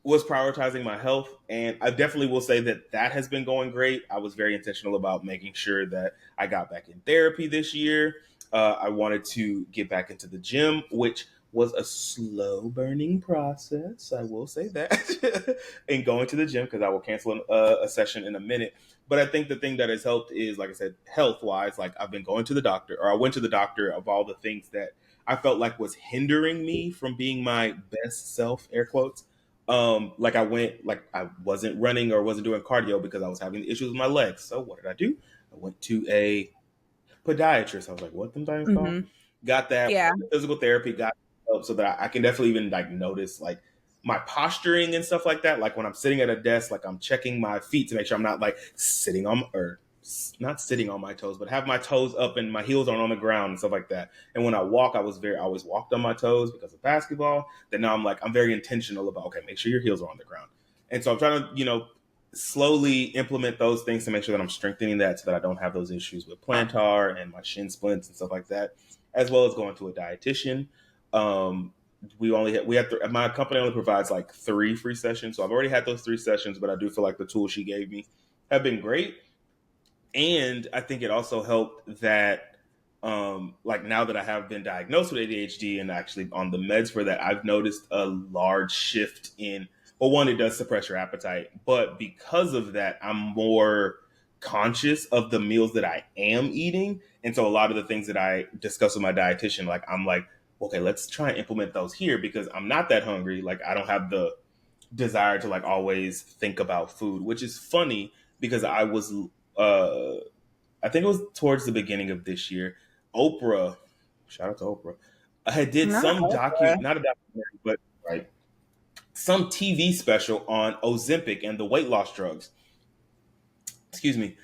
was prioritizing my health, and I definitely will say that that has been going great. I was very intentional about making sure that I got back in therapy this year. I wanted to get back into the gym, which was a slow burning process. I will say that, and going to the gym, because I will cancel a session in a minute. But I think the thing that has helped is, like I said, health wise, like I've been going to the doctor, or I went to the doctor of all the things that I felt like was hindering me from being my best self, air quotes. Like I wasn't running or wasn't doing cardio because I was having issues with my legs. So what did I do? I went to a podiatrist. I was like, what them things called? Mm-hmm. Got that, Yeah. went to physical therapy, got help so that I can definitely even like notice like my posturing and stuff like that. Like when I'm sitting at a desk, like I'm checking my feet to make sure I'm not like sitting on, or not sitting on my toes, but have my toes up and my heels aren't on the ground and stuff like that. And when I walk, I always walked on my toes because of basketball. Then now I'm very intentional about, okay, make sure your heels are on the ground. And so I'm trying to, slowly implement those things to make sure that I'm strengthening that, so that I don't have those issues with plantar and my shin splints and stuff like that, as well as going to a dietitian. Um, my company only provides like 3 free sessions, so I've already had those 3 sessions, but I do feel like the tools she gave me have been great. And I think it also helped that, like now that I have been diagnosed with ADHD and actually on the meds for that, I've noticed a large shift in, well, one, it does suppress your appetite, but because of that, I'm more conscious of the meals that I am eating. And so a lot of the things that I discuss with my dietitian, like I'm like, okay, let's try and implement those here, because I'm not that hungry. Like I don't have the desire to like always think about food, which is funny because uh I think it was towards the beginning of this year, Oprah, shout out to Oprah, had did Not some Oprah. not a documentary, but right, some TV special on Ozempic and the weight loss drugs, excuse me,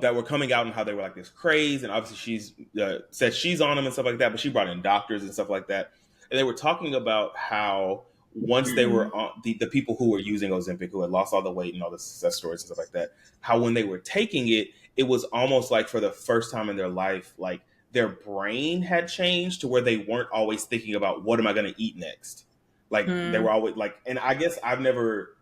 that were coming out, and how they were like this craze. And obviously she's said she's on them and stuff like that, but she brought in doctors and stuff like that. And they were talking about how once they were on the people who were using Ozempic, who had lost all the weight and all the success stories and stuff like that, how when they were taking it, it was almost like for the first time in their life, like their brain had changed to where they weren't always thinking about what am I going to eat next. Like they Mm-hmm. were always like, and I guess I've never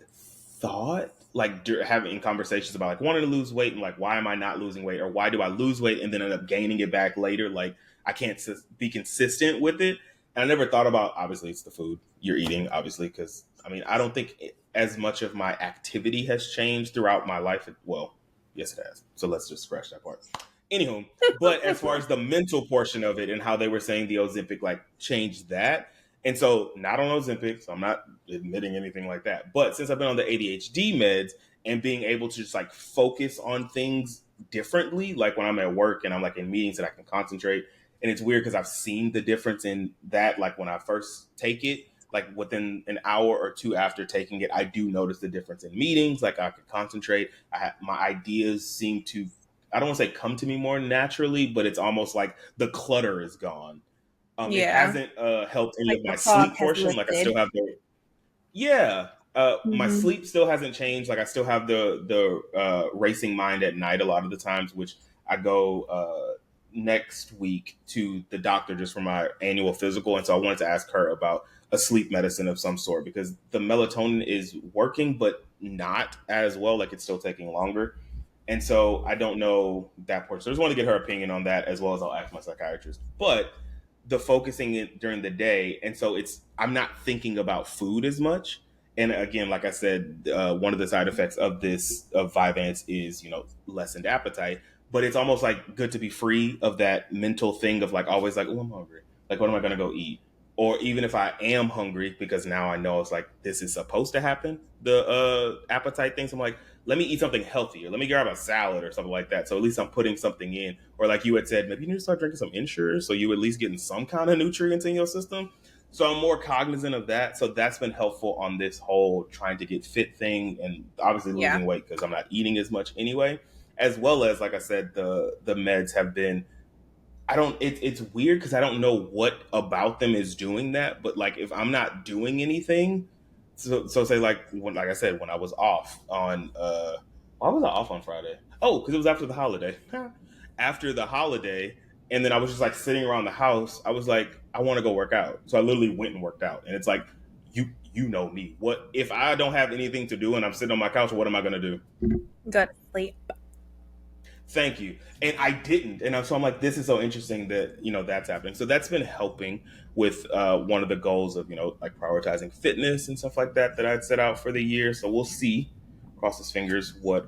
thought like having conversations about like wanting to lose weight and like why am I not losing weight, or why do I lose weight and then end up gaining it back later, like I can't be consistent with it. And I never thought about, obviously it's the food you're eating, obviously, because I mean I don't think as much of my activity has changed throughout my life. Well, yes it has, so let's just scratch that part. Anywho, but as far as the mental portion of it and how they were saying the Ozempic like changed that, And so, not on Ozempic, so I'm not admitting anything like that. But since I've been on the ADHD meds and being able to just like focus on things differently, like when I'm at work and I'm like in meetings that I can concentrate. And it's weird because I've seen the difference in that. Like when I first take it, like within an hour or two after taking it, I do notice the difference in meetings. Like I could concentrate. My ideas seem to, I don't want to say come to me more naturally, but it's almost like the clutter is gone. It Yeah. hasn't helped any Like of the my fog sleep has portion. Like I lifted. still have the yeah. My Mhm. sleep still hasn't changed. Like I still have the racing mind at night a lot of the times, which I go next week to the doctor just for my annual physical, and so I wanted to ask her about a sleep medicine of some sort because the melatonin is working, but not as well. Like it's still taking longer. And so I don't know that part. So I just want to get her opinion on that as well as I'll ask my psychiatrist. But the focusing it during the day, and so it's I'm not thinking about food as much. And again, like I said, one of the side effects of this of Vyvanse is lessened appetite. But it's almost like good to be free of that mental thing of like always like, oh, I'm hungry. Like, what am I gonna go eat? Or even if I am hungry, because now I know it's like this is supposed to happen. The appetite things. I'm like, let me eat something healthier. Let me grab a salad or something like that. So at least I'm putting something in. Or like you had said, maybe you need to start drinking some Ensure so you at least getting some kind of nutrients in your system. So I'm more cognizant of that. So that's been helpful on this whole trying to get fit thing and obviously Yeah. losing weight because I'm not eating as much anyway. As well as, like I said, the meds have been I don't. It's weird because I don't know what about them is doing that. But like, if I'm not doing anything, so say like like I said, when I was off on why was I off on Friday? Oh, because it was after the holiday. After the holiday, and then I was just like sitting around the house. I was like, I want to go work out. So I literally went and worked out. And it's like, you know me. What if I don't have anything to do and I'm sitting on my couch? What am I gonna do? Go to sleep. Thank you. And I didn't. So I'm like, this is so interesting that, that's happening. So that's been helping with one of the goals of, like prioritizing fitness and stuff like that I'd set out for the year. So we'll see, cross his fingers, what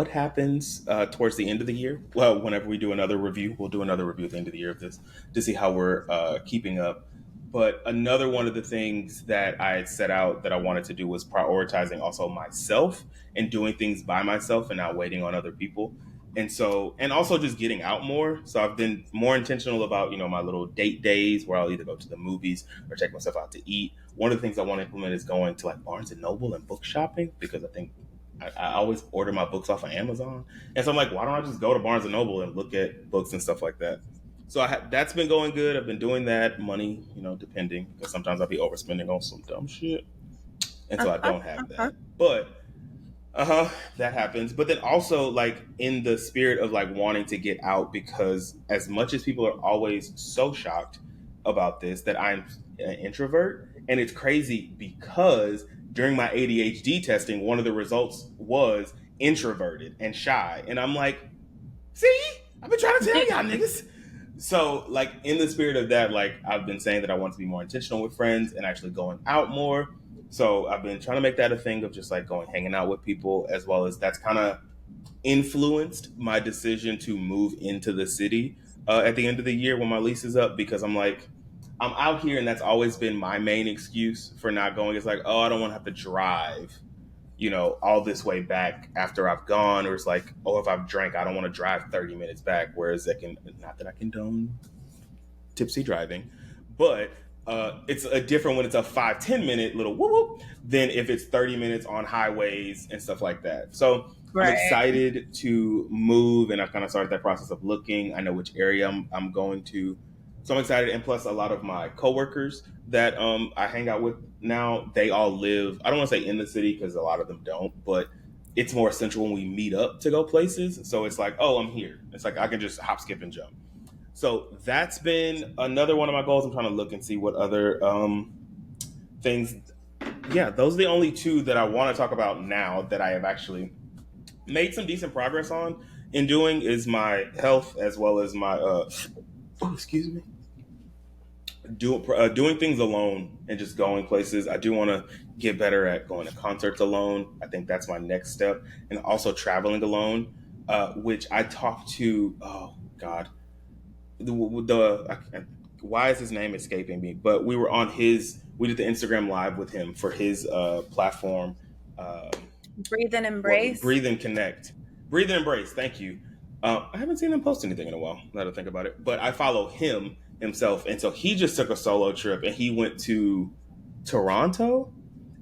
happens towards the end of the year. Well, whenever we do another review, we'll do another review at the end of the year of this to see how we're keeping up. But another one of the things that I had set out that I wanted to do was prioritizing also myself and doing things by myself and not waiting on other people. And also just getting out more. So I've been more intentional about, my little date days where I'll either go to the movies or take myself out to eat. One of the things I want to implement is going to like Barnes and Noble and book shopping because I think I always order my books off of Amazon. And so I'm like, why don't I just go to Barnes and Noble and look at books and stuff like that? So that's been going good. I've been doing that. Money, depending, because sometimes I'll be overspending on some dumb shit, and so I Uh-huh. don't have Uh-huh. that. But that happens. But then also like in the spirit of like wanting to get out, because as much as people are always so shocked about this, that I'm an introvert, and it's crazy because during my ADHD testing, one of the results was introverted and shy, and I'm like, see, I've been trying to tell y'all niggas. So, like, in the spirit of that, like, I've been saying that I want to be more intentional with friends and actually going out more. So, I've been trying to make that a thing of just like going hanging out with people, as well as that's kind of influenced my decision to move into the city at the end of the year when my lease is up because I'm like, I'm out here and that's always been my main excuse for not going. It's like, oh, I don't want to have to drive all this way back after I've gone, or it's like, oh, if I've drank, I don't want to drive 30 minutes back. Whereas not that I condone tipsy driving, but it's a different when it's a 5-10 minute little whoop whoop than if it's 30 minutes on highways and stuff like that. So I'm Right. excited to move, and I've kind of started that process of looking. I know which area I'm going to. So I'm excited, and plus a lot of my coworkers that I hang out with now, they all live. I don't want to say in the city because a lot of them don't, but it's more essential when we meet up to go places. So it's like, oh, I'm here. It's like I can just hop, skip, and jump. So that's been another one of my goals. I'm trying to look and see what other things. Yeah, those are the only two that I want to talk about now that I have actually made some decent progress on in doing is my health as well as my excuse me, doing things alone and just going places. I do want to get better at going to concerts alone. I think that's my next step, and also traveling alone, which I talked to. Oh God, the why is his name escaping me? But we were on his. We did the Instagram live with him for his platform. Um, Breathe and what embrace. Breathe and Connect, Breathe and Embrace. Thank you. I haven't seen him post anything in a while. Now that I think about it, but I follow him himself, and so he just took a solo trip and he went to Toronto,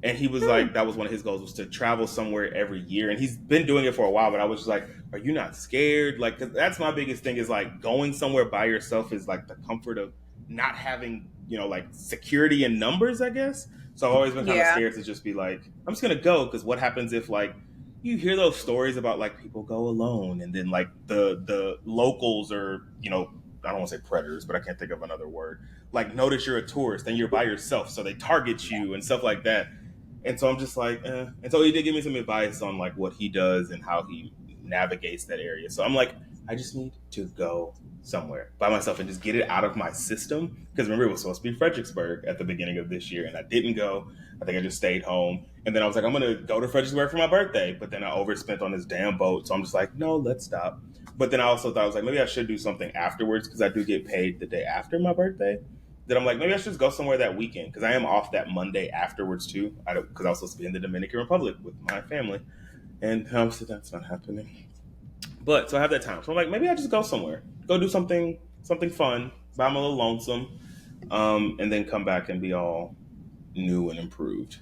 and he was Hmm. like, that was one of his goals, was to travel somewhere every year, and he's been doing it for a while. But I was just like, are you not scared? Like, 'cause that's my biggest thing, is like going somewhere by yourself is like the comfort of not having, like security in numbers, I guess. So I've always been kind of Yeah. scared to just be like, I'm just gonna go, because what happens if like you hear those stories about like people go alone, and then like the locals are, I don't want to say predators, but I can't think of another word, like notice you're a tourist and you're by yourself, so they target you and stuff like that. And so I'm just like, and so he did give me some advice on like what he does and how he navigates that area. So I'm like, I just need to go somewhere by myself and just get it out of my system. Because remember, it was supposed to be Fredericksburg at the beginning of this year, and I didn't go. I think I just stayed home. And then I was like, I'm going to go to Fredericksburg for my birthday. But then I overspent on this damn boat. So I'm just like, no, let's stop. But then I also thought, I was like, maybe I should do something afterwards, because I do get paid the day after my birthday. Then I'm like, maybe I should just go somewhere that weekend, because I am off that Monday afterwards too. Because I was supposed to be in the Dominican Republic with my family. And obviously that's not happening. But so I have that time. So I'm like, maybe I just go somewhere, go do something fun, but I'm a little lonesome, and then come back and be all new and improved.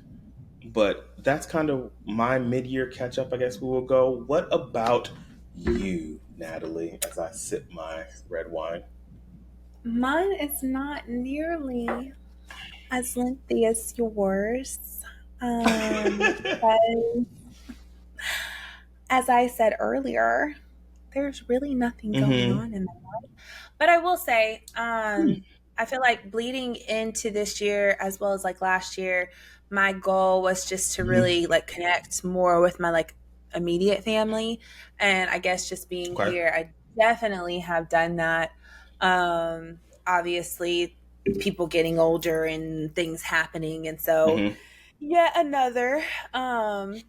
But that's kind of my mid-year catch up. I guess we will go. What about you, Natalie? As I sip my red wine. Mine is not nearly as lengthy as yours. Because as I said earlier, there's really nothing going Mm-hmm. on in my life. But I will say, I feel like bleeding into this year as well as like last year, my goal was just to Mm-hmm. really like connect more with my like immediate family. And I guess just being Okay. here, I definitely have done that. Obviously, people getting older and things happening. And so, Mm-hmm. yet another.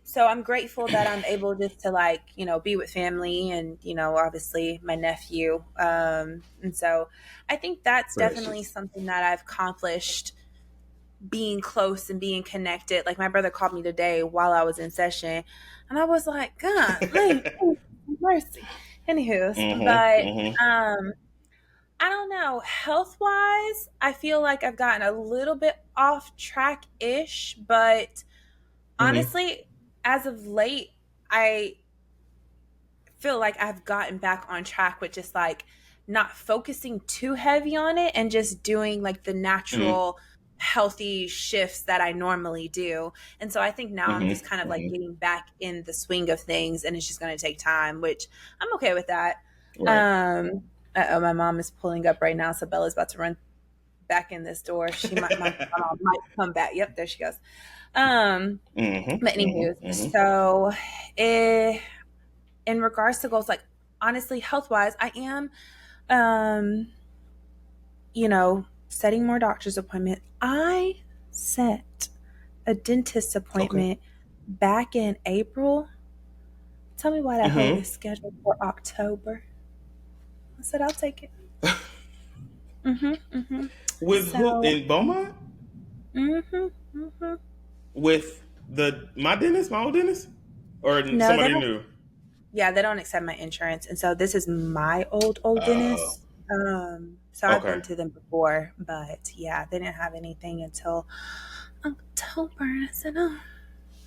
So I'm grateful that I'm able just to like, be with family and, obviously my nephew. And so I think that's definitely Gracious. something that I've accomplished, being close and being connected. Like my brother called me today while I was in session and I was like, God, mercy. Anywho's, Mm-hmm. but Mm-hmm. um I don't know. Health wise, I feel like I've gotten a little bit off track ish, but Mm-hmm. honestly, as of late, I feel like I've gotten back on track with just like not focusing too heavy on it and just doing like the Mm-hmm. natural healthy shifts that I normally do. And so I think now I'm just kind Mm-hmm. of like Mm-hmm. getting back in the swing of things and it's just going to take time, which I'm okay with that. Right. Um oh, my mom is pulling up right now, so Bella's about to run back in this door. She might my mom might come back. Yep, there she goes. Um but Mm-hmm. anywho, Mm-hmm. Mm-hmm. so eh, in regards to goals, like honestly, health wise, I am, um, setting more doctor's appointment. I set a dentist Okay. appointment back in April. Tell me why that hoe Mm-hmm. is scheduled for October. I said I'll take it. Mm-hmm. With who So, in Beaumont? mm-hmm. With my dentist, my old dentist, or No, they somebody don't. new? Yeah, they don't accept my insurance, and so this is my old Oh, dentist. So I've okay. been to them before, but yeah, they didn't have anything until October. I said, oh,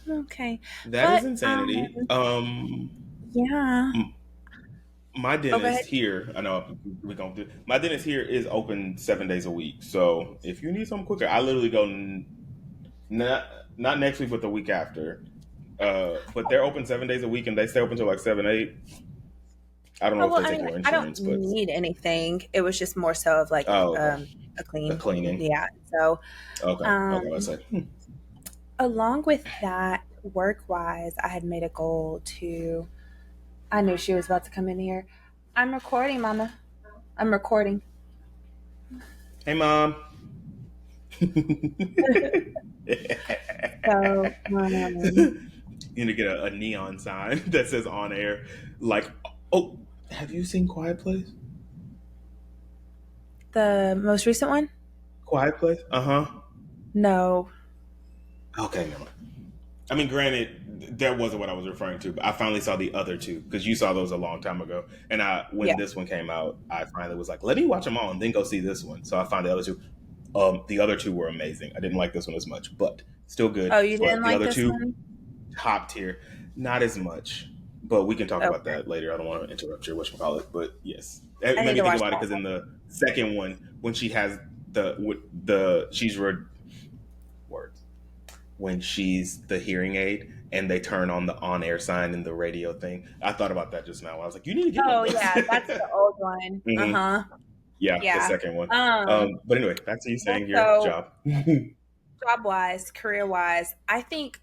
okay, That is but insanity. yeah. M- my Oh, go ahead. dentist here, I know we're gonna do. My dentist here is open 7 days a week. So if you need something quicker, I literally go not not next week, but the week after. But they're open 7 days a week, and they stay open till like 7, 8. I don't know Oh if well, they I take mean, your I don't insurance, but need anything. It was just more so of like oh, okay, a a clean, cleaning. yeah. So Okay, okay. Let's um, say. along with that, work wise, I had made a goal to. I knew she was about to come in here. I'm recording, Mama. I'm recording. Hey, mom. So, You need to get a neon sign that says on air. Like, oh, have you seen Quiet Place? The most recent one? Quiet Place. Uh huh. No. Okay, never mind. I mean, granted, that wasn't what I was referring to, but I finally saw the other two because you saw those a long time ago. And when Yeah. this one came out, I finally was like, let me watch them all and then go see this one. So I found the other two. The other two were amazing. I didn't like this one as much, but still Oh, good. you didn't But the like other this two, one? top tier, not as much. But we can talk about Okay. that later. I don't want to interrupt your whatchamacallit, but yes, I it made need me to think watch about it that because in one. the second one, when she has the she's words when she's the hearing aid and they turn on the on air sign in the radio thing. I thought about that just now. I was like, you need to get one of Oh those. yeah, that's the old one. Hmm. Uh-huh. Yeah, the Yeah. second one. Um, But anyway, back to you well, saying your so job. job wise, career wise, I think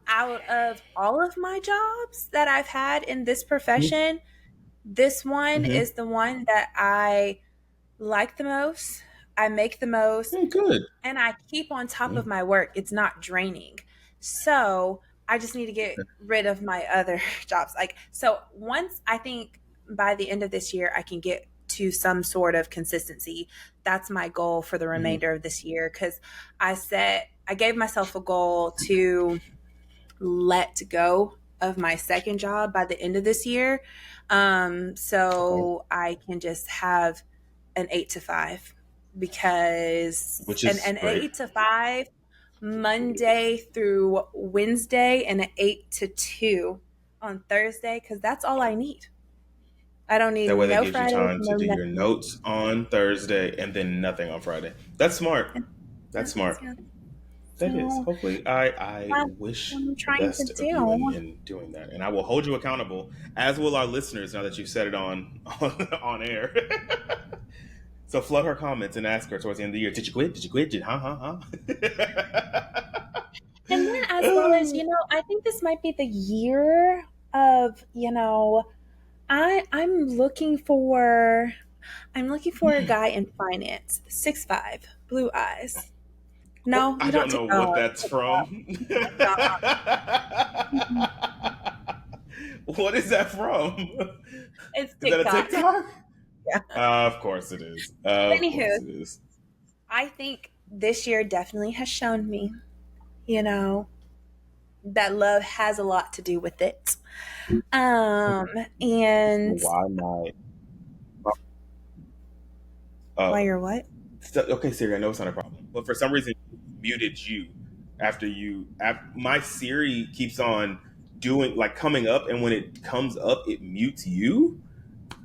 out of all of my jobs that I've had in this profession, this one Mm-hmm. is the one that I like the most, I make the most, Good. and I keep on top of Mm, my work. It's not draining. So I just need to get rid of my other jobs. Like, so once I think by the end of this year, I can get to some sort of consistency. That's my goal for the mm, remainder of this year. Cause I gave myself a goal to let go of my second job by the end of this year. okay. So I can just have an 8 to 5 because Which is an great. 8 to 5 Monday through Wednesday and an 8 to 2 on Thursday because that's all I need. I don't need That way that no gives you Fridays, time to no do your nothing. notes on Thursday and then nothing on Friday. That's smart. And That's that's smart. yeah. That is. So Hopefully, I that's wish what I'm the trying to best of you do. in doing that, and I will hold you accountable, as will our listeners. Now that you've said it on air, so flood her comments and ask her towards the end of the year. Did you quit? Did you quit? Did huh huh And then, as well as, huh? I think this might be the year of, I'm looking for a guy in finance, 6'5", blue eyes. No, I you don't don't take. know what Oh, that's from. uh-uh. What is that from? It's Is that a TikTok. TikTok? Yeah. Of course it is. Of Anywho, course it is. I think this year definitely has shown me, you know, that love has a lot to do with it. Um, and Why not? why Uh, you're what? okay, Siri, I know it's not a problem, but for some reason, muted you after you. My Siri keeps on doing like coming up, and when it comes up, it mutes you.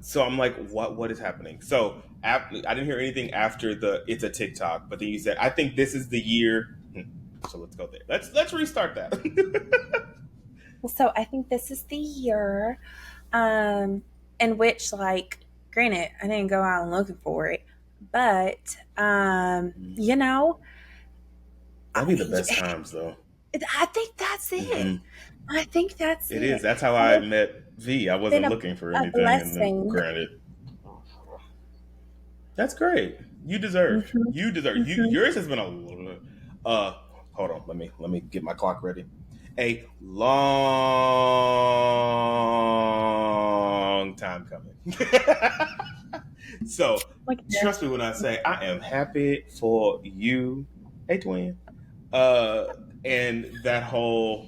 So I'm like, what is happening? So I didn't hear anything after the it's a TikTok, but then you said, I think this is the year. So let's go there. Let's restart that. Well, so I think this is the year, um, in which, like, granted, I didn't go out and looking for it, but That'd be the I, best times, though. I think that's it. Hmm. I think that's It is. it. That's how And I it's met V. I been wasn't looking for a anything, and then blessing. granted, that's great. You deserved. Hmm. You deserve. Hmm. Yours has been a. Uh, hold on. Let me get my clock ready. A long time coming. So Look here. trust me when I say I am happy for you, hey twin, uh, and that whole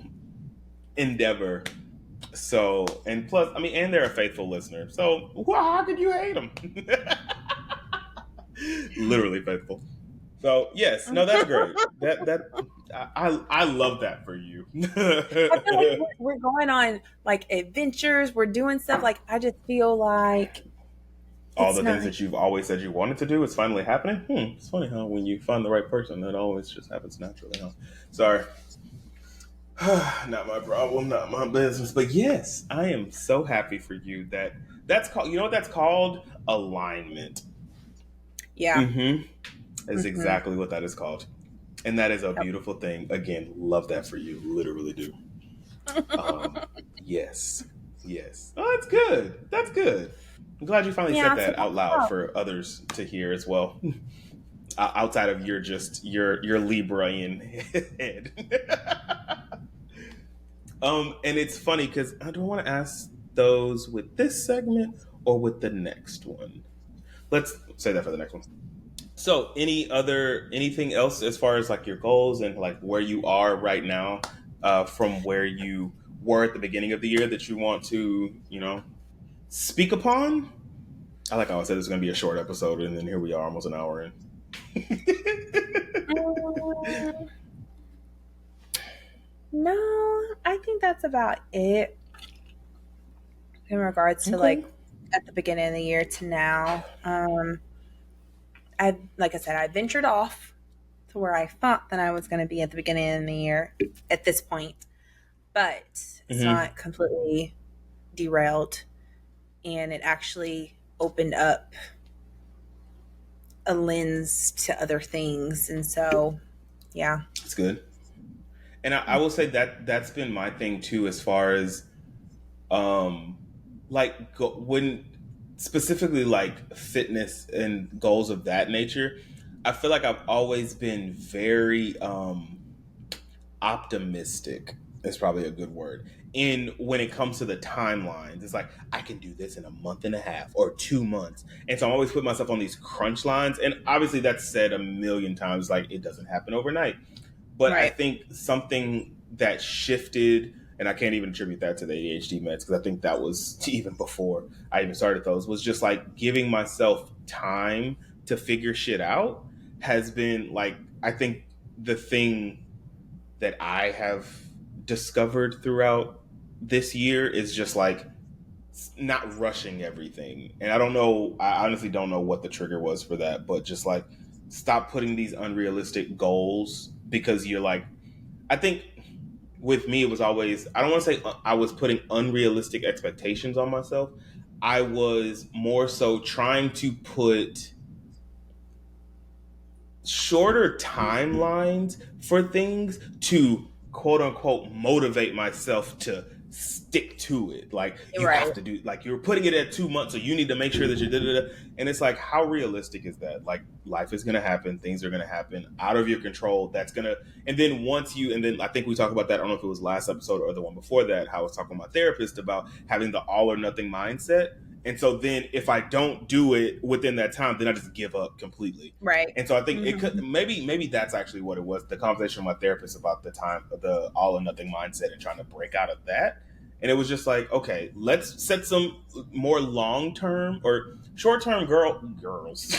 endeavor. So and plus, I mean, and they're a faithful listener. So how could you hate them? Literally faithful. So yes, no, that's great. I love that for you. I feel like we're going on like adventures. We're doing stuff. Like I just feel like All it's the things nice. that you've always said you wanted to do is finally happening. It's funny how when you find the right person, that always just happens naturally. Huh? Sorry, not my problem, not my business. But yes, I am so happy for you that that's called. You know what that's called? Alignment. Yeah. Mm-hmm. Is Hmm. exactly what that is called, and that is a Yep. beautiful thing. Again, love that for you. Literally do. Um, yes, yes. Oh, that's good. That's good. I'm glad you finally said Yeah. So that out that's loud how. for others to hear as well. Outside of your Libraian head. And it's funny because I don't want to ask those with this segment or with the next one. let's say that for the next one. So, anything else as far as like your goals and like where you are right now, from where you were at the beginning of the year that you want to, speak upon? I like how I said it's going to be a short episode, and then here we are, almost an hour in. Um, no, I think that's about it in regards to Okay. like at the beginning of the year to now. I like I said, I ventured off to where I thought that I was going to be at the beginning of the year at this point, but it's Hmm. not completely derailed, and it actually opened up a lens to other things, and so yeah. It's good. And I will say that that's been my thing too, as far as um when specifically like fitness and goals of that nature. I feel like I've always been very optimistic, is probably a good word, in when it comes to the timelines. It's like I can do this in a month and a half or 2 months, and so I'm always putting myself on these crunch lines, and obviously that's said a million times, like it doesn't happen overnight. But I Right. think something that shifted, and I can't even attribute that to the ADHD meds because I think that was even before I even started those, was just like giving myself time to figure shit out has been like, I think the thing that I have discovered throughout this year is just like not rushing everything. And I don't know, I honestly don't know what the trigger was for that, but just like stop putting these unrealistic goals because you're like, I think with me, it was always, I don't want to say I was putting unrealistic expectations on myself. I was more so trying to put shorter timelines for things to quote unquote motivate myself to stick to it. Like you have Right. to do, like you're putting it at 2 months, so you need to make sure that you did it. And it's like, how realistic is that? Like life is gonna happen, things are gonna happen out of your control. That's gonna, and then once you, and then I think we talked about that. I don't know if it was last episode or the one before that. How I was talking to my therapist about having the all or nothing mindset. And so then if I don't do it within that time, then I just give up completely. Right. And so I think it could, Hmm. maybe that's actually what it was. The conversation with my therapist about the time, the all or nothing mindset, and trying to break out of that. And it was just like, okay, let's set some more long term or short term girls,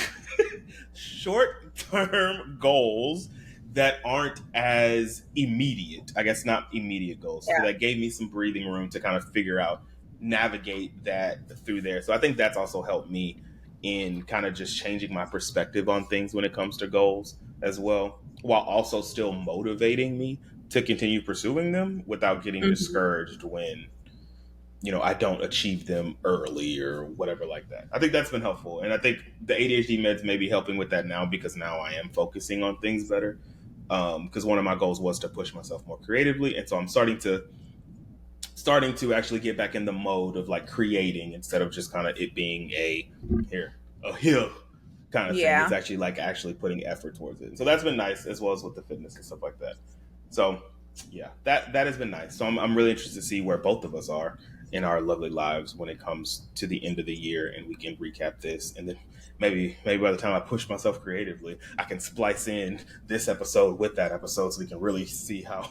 short term goals that aren't as immediate. I guess not immediate goals. So Yeah. that gave me some breathing room to kind of figure out, navigate that through there. So I think that's also helped me in kind of just changing my perspective on things when it comes to goals as well, while also still motivating me to continue pursuing them without getting Hmm. discouraged when I don't achieve them early or whatever like that. I think that's been helpful, and I think the ADHD meds may be helping with that now because now I am focusing on things better. Because one of my goals was to push myself more creatively, and so I'm starting to actually get back in the mode of like creating instead of just kind of it being a here kind of thing. It's Yeah. actually like actually putting effort towards it. And so that's been nice, as well as with the fitness and stuff like that. So yeah, that has been nice. So I'm really interested to see where both of us are in our lovely lives when it comes to the end of the year, and we can recap this, and then maybe by the time I push myself creatively, I can splice in this episode with that episode so we can really see how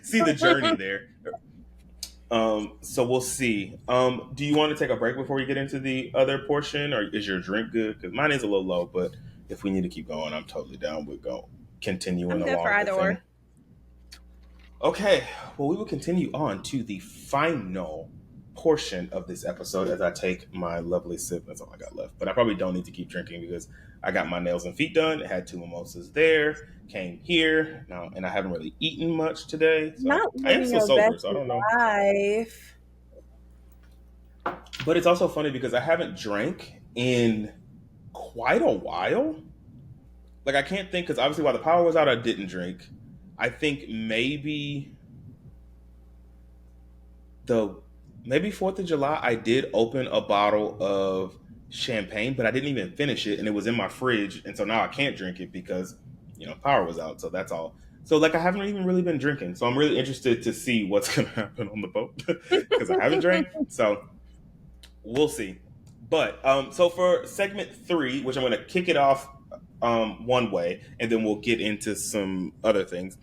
see the journey there. So we'll see. Do you want to take a break before we get into the other portion, or is your drink good? Because mine is a little low, but if we need to keep going, I'm totally down with continuing I'm good for along the either or. thing. Okay, well, we will continue on to the final portion of this episode as I take my lovely sip. That's all I got left. But I probably don't need to keep drinking because I got my nails and feet done. Had two mimosas there, came here now, and I haven't really eaten much today. So Not I am living still your best sober, so I don't know. life. But it's also funny because I haven't drank in quite a while. Like I can't think because obviously while the power was out, I didn't drink. I think the maybe 4th of July I did open a bottle of champagne, but I didn't even finish it, and it was in my fridge, and so now I can't drink it because power was out. So that's all. So like I haven't even really been drinking. So I'm really interested to see what's gonna happen on the boat because I haven't drank. So we'll see. But so for segment three, which I'm going to kick it off one way, and then we'll get into some other things.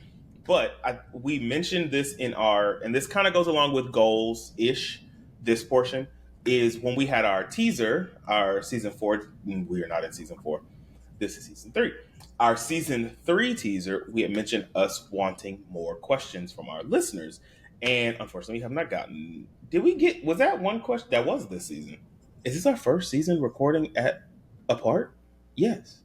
But we mentioned this in our, and this kind of goes along with goals ish. This portion is when we had our teaser, our season four. We are not in season four. This is season three. Our season three teaser, we had mentioned us wanting more questions from our listeners. And unfortunately, we have not gotten. Did we get, was that one question? That was this season. Is this our first season recording at apart? Yes.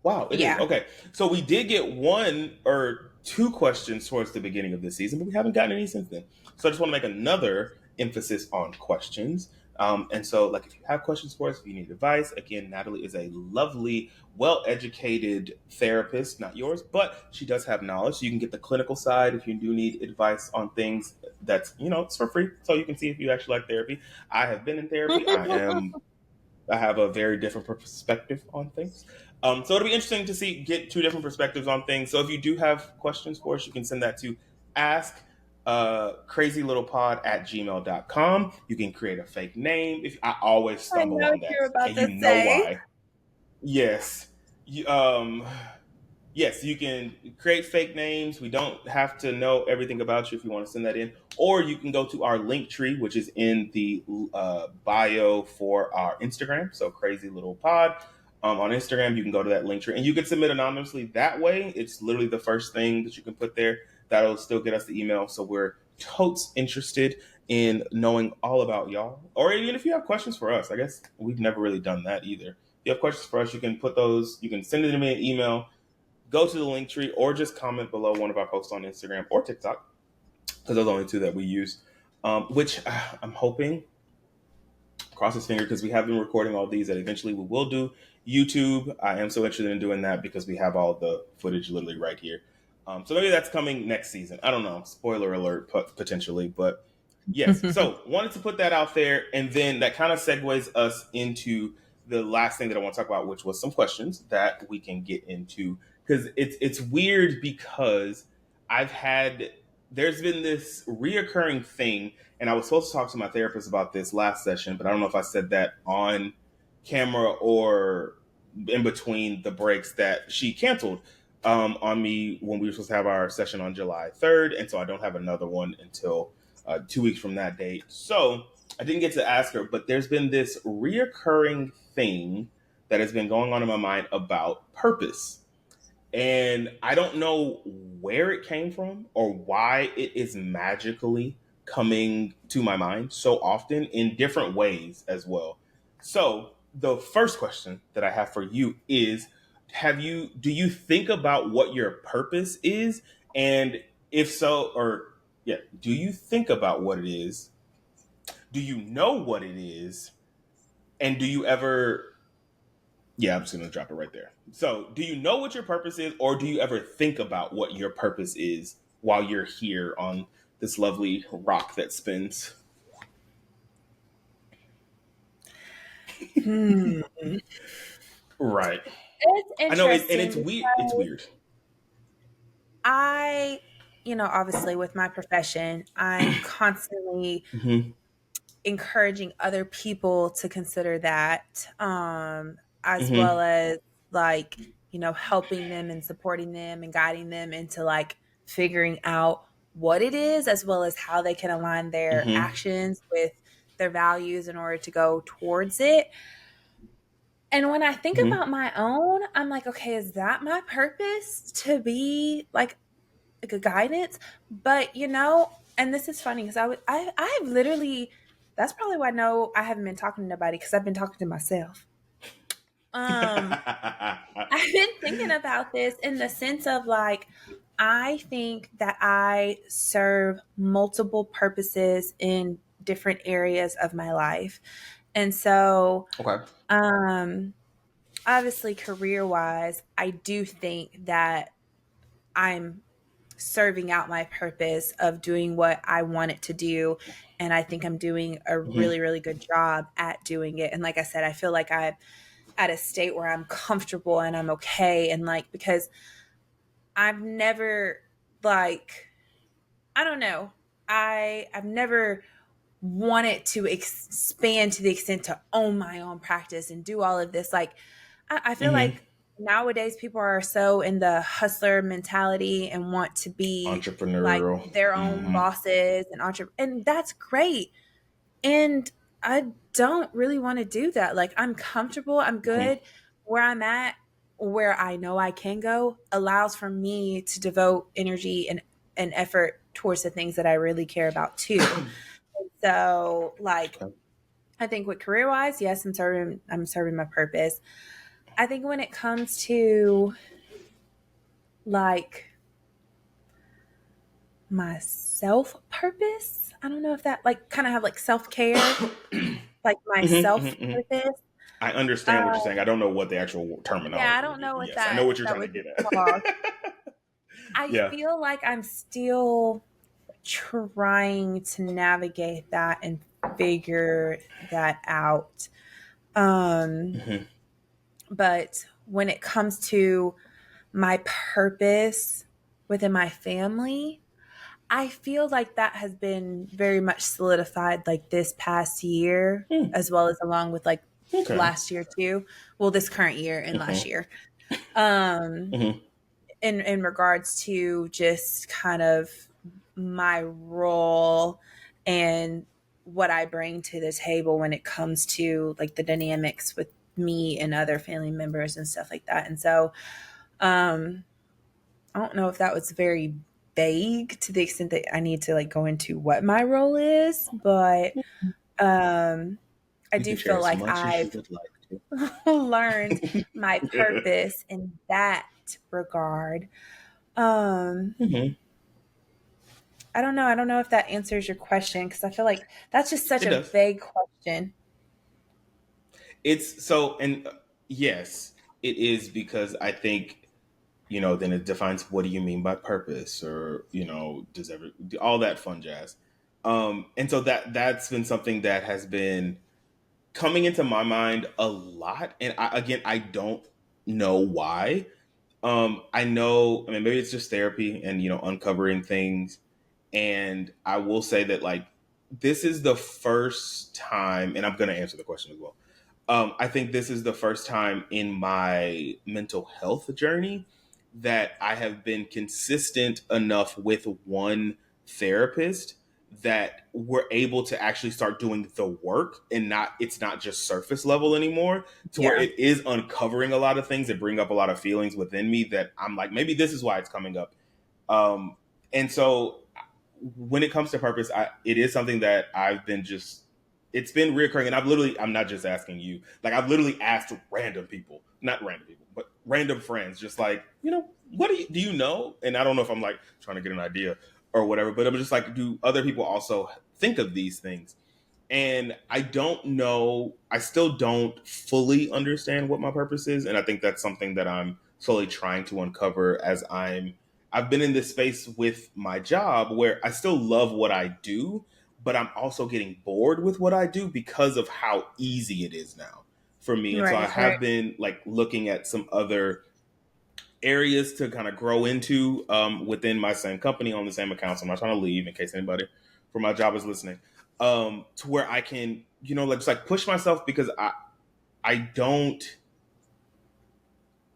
Wow, it is. Yeah. Okay. So we did get one or two questions towards the beginning of this season, but we haven't gotten any since then. So I just want to make another emphasis on questions. And so, like, if you have questions for us, if you need advice, again, Natalie is a lovely, well educated therapist, not yours, but she does have knowledge. So you can get the clinical side if you do need advice on things that's, it's for free. So you can see if you actually like therapy. I have been in therapy. I have a very different perspective on things. So it'll be interesting to get two different perspectives on things. So if you do have questions for us, you can send that to ask crazylittlepod at gmail.com. You can create a fake name. If I always I stumble know what on that, you're about and you to know say. why. Yes. You, yes, you can create fake names. We don't have to know everything about you if you want to send that in. Or you can go to our link tree, which is in the bio for our Instagram. So Crazy Little Pod. On Instagram, you can go to that link tree and you can submit anonymously that way. It's literally the first thing that you can put there. That'll still get us the email. So we're totes interested in knowing all about y'all. Or even if you have questions for us, I guess we've never really done that either. If you have questions for us, you can put those, you can send it to me an email, go to the link tree, or just comment below one of our posts on Instagram or TikTok, because those are the only two that we use. Which I'm hoping, cross his finger, because we have been recording all these, that eventually we will do YouTube. I am so interested in doing that because we have all the footage literally right here. So maybe that's coming next season. I don't know. Spoiler alert, potentially. But yes, so wanted to put that out there. And then that kind of segues us into the last thing that I want to talk about, which was some questions that we can get into. Because it's weird because I've had, there's been this reoccurring thing, and I was supposed to talk to my therapist about this last session, but I don't know if I said that on camera or in between the breaks, that she canceled on me when we were supposed to have our session on July 3rd. And so I don't have another one until 2 weeks from that date. So I didn't get to ask her, but there's been this reoccurring thing that has been going on in my mind about purpose. And I don't know where it came from or why it is magically coming to my mind so often in different ways as well. So, the first question that I have for you is, do you think about what your purpose is? And if so, or yeah, do you think about what it is? Do you know what it is? And do you ever, yeah, I'm just going to drop it right there. So, do you know what your purpose is, or do you ever think about what your purpose is while you're here on this lovely rock that spins? Hmm. Right. It's I know, and interesting it's weird. It's because weird. I, obviously with my profession, I'm constantly Mm-hmm. encouraging other people to consider that, as well Mm-hmm. as like, helping them and supporting them and guiding them into like figuring out what it is, as well as how they can align their Mm-hmm. actions with their values in order to go towards it. And when I think Mm-hmm. about my own, I'm like, okay, is that my purpose to be like a guidance? But and this is funny because I've literally, that's probably why I know I haven't been talking to nobody, because I've been talking to myself. Um, I've been thinking about this in the sense of like, I think that I serve multiple purposes in different areas of my life. And so, Okay. um, obviously career wise, I do think that I'm serving out my purpose of doing what I want it to do. And I think I'm doing a Mm-hmm. really, really good job at doing it. And like I said, I feel like I'm at a state where I'm comfortable and I'm okay. And like, because I've never, like, I don't know, I've never want it to expand to the extent to own my own practice and do all of this. Like, I feel Mm-hmm. like nowadays people are so in the hustler mentality and want to be like Entrepreneurial. their own Mm-hmm. bosses and and that's great. And I don't really want to do that. Like, I'm comfortable, I'm Mm-hmm. good where I'm at, where I know I can go allows for me to devote energy and effort towards the things that I really care about too. So, like, Okay. I think with career wise, yes, I'm serving my purpose. I think when it comes to like my self purpose, I don't know if that like kind of have like self care, like my Mm-hmm, self mm-hmm, mm-hmm. purpose. I Uh, understand what you're saying. I don't know what the actual yeah, I terminology would don't be, know but what yes, I know what you're that trying to would be get called. at. I Yeah. feel like I'm still trying to navigate that and figure that out. Um, Mm-hmm. but when it comes to my purpose within my family, I feel like that has been very much solidified like this past year, Hmm. as well as along with like Okay. last year too. Well, this current year and last Mm-hmm. year. Um, Mm-hmm. in regards to just kind of my role and what I bring to the table when it comes to like the dynamics with me and other family members and stuff like that. And so, um, I don't know if that was very vague to the extent that I need to like go into what my role is, but um, I You do can share feel as like much as you I've would like learned my to. purpose in that regard. Um, Mm-hmm. I don't know. I don't know if that answers your question because I feel like that's just such It a does. vague question. It's so, and yes, it is because I think, then it defines what do you mean by purpose, or, does all that fun jazz. And so that's been something that has been coming into my mind a lot. And I don't know why. I know, I mean, maybe it's just therapy and, uncovering things. And I will say that, like, this is the first time, and I'm going to answer the question as well. I think this is the first time in my mental health journey that I have been consistent enough with one therapist that we're able to actually start doing the work, and it's not just surface level anymore, to where Yeah. it is uncovering a lot of things that bring up a lot of feelings within me that I'm like, maybe this is why it's coming up. um, and so when it comes to purpose, it is something that I've been just, it's been reoccurring. And I'm not just asking you, like, I've literally asked random people, not random people, but random friends, just like, what do you know? And I don't know if I'm like trying to get an idea or whatever, but I'm just like, do other people also think of these things? And I don't know, I still don't fully understand what my purpose is. And I think that's something that I'm slowly trying to uncover as I've been in this space with my job where I still love what I do, but I'm also getting bored with what I do because of how easy it is now for me. And so I Right. Right. have been like looking at some other areas to kind of grow into, within my same company on the same account. So I'm not trying to leave in case anybody for my job is listening. To where I can, like, just like push myself, because I don't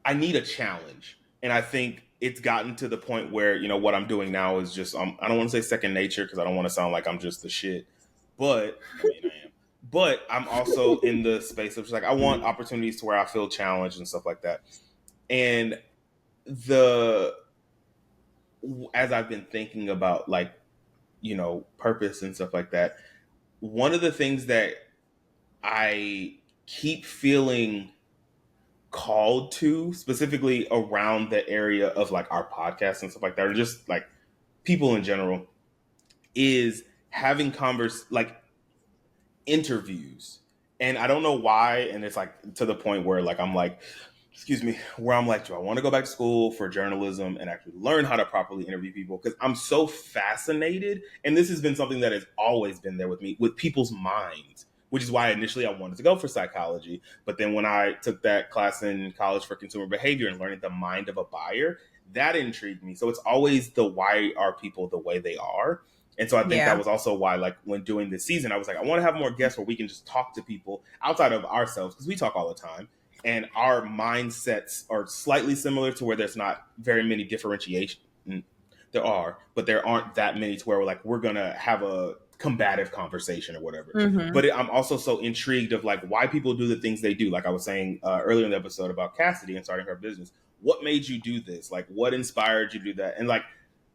I need a challenge. And I think it's gotten to the point where, what I'm doing now is just, I don't want to say second nature because I don't want to sound like I'm just the shit. But I mean, I am. But I'm also in the space of just like, I want opportunities to where I feel challenged and stuff like that. And the as I've been thinking about, like, purpose and stuff like that, one of the things that I keep feeling called to, specifically around the area of like our podcast and stuff like that, or just like people in general, is having like interviews. And I don't know why, and it's like to the point where, like, I'm like, excuse me, where I'm like, do I want to go back to school for journalism and actually learn how to properly interview people? Because I'm so fascinated, and this has been something that has always been there with me, with people's minds, which is why initially I wanted to go for psychology. But then when I took that class in college for consumer behavior and learning the mind of a buyer, that intrigued me. So it's always the why are people the way they are. And so I think that Yeah. was also why, like, when doing this season, I was like, I want to have more guests where we can just talk to people outside of ourselves, because we talk all the time and our mindsets are slightly similar to where there's not very many differentiation. There are, but there aren't that many to where we're like, we're going to have a combative conversation or whatever. Mm-hmm. But I'm also so intrigued of like why people do the things they do. Like I was saying earlier in the episode about Cassidy and starting her business. What made you do this? Like what inspired you to do that? And like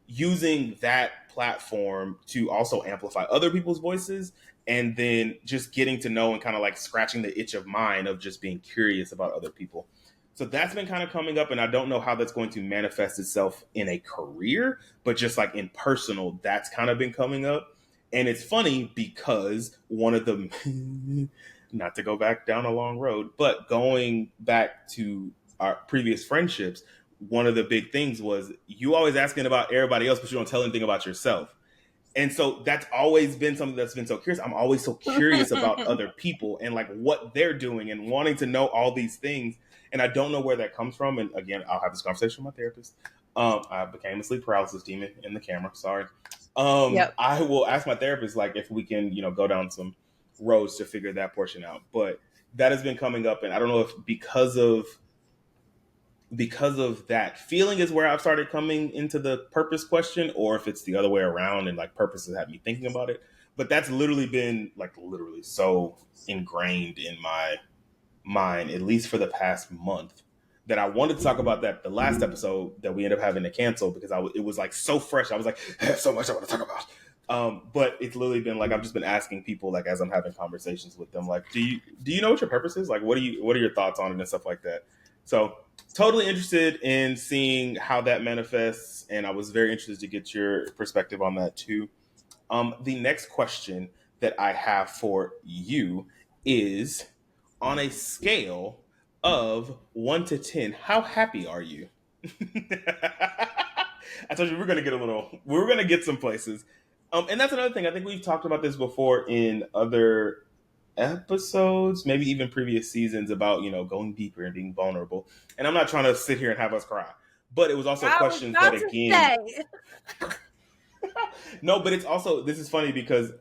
using that platform to also amplify other people's voices, and then just getting to know and kind of like scratching the itch of mine of just being curious about other people. So that's been kind of coming up, and I don't know how that's going to manifest itself in a career, but just like in personal, that's kind of been coming up. And it's funny because one of the, not to go back down a long road, but going back to our previous friendships, one of the big things was you always asking about everybody else, but you don't tell anything about yourself. And so that's always been something that's been so curious. I'm always so curious about other people and like what they're doing and wanting to know all these things. And I don't know where that comes from. And again, I'll have this conversation with my therapist. I became a sleep paralysis demon in the camera. Sorry. Yep. I will ask my therapist like if we can, go down some roads to figure that portion out. But that has been coming up, and I don't know if because of that feeling is where I've started coming into the purpose question, or if it's the other way around and like purpose has had me thinking about it. But that's literally been like literally so ingrained in my mind, at least for the past month, that I wanted to talk about that the last episode that we ended up having to cancel because it was like so fresh. I was like, I have so much I want to talk about. But it's literally been like I've just been asking people like as I'm having conversations with them, like, do you know what your purpose is? Like, what are your thoughts on it and stuff like that? So totally interested in seeing how that manifests, and I was very interested to get your perspective on that too. The next question that I have for you is on a scale of 1 to 10, how happy are you? I told you we were gonna get some places. And that's another thing. I think we've talked about this before in other episodes, maybe even previous seasons about, going deeper and being vulnerable. And I'm not trying to sit here and have us cry, but it was also I was questions that about to again, say. no, but it's also, this is funny because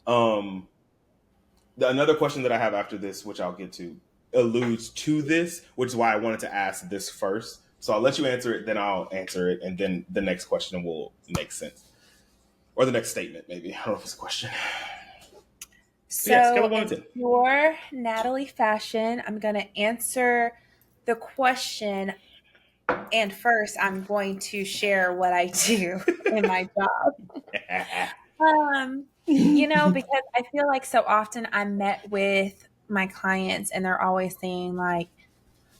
um, another question that I have after this, which I'll get to, alludes to this, which is why I wanted to ask this first. So I'll let you answer it, then I'll answer it, and then the next question will make sense. Or the next statement, maybe. I don't know if it's a question. So yeah, scale So, of 1 in to 10. pure Natalie fashion, I'm going to answer the question. And first, I'm going to share what I do in my job. Because I feel like so often I'm met with my clients and they're always saying, like,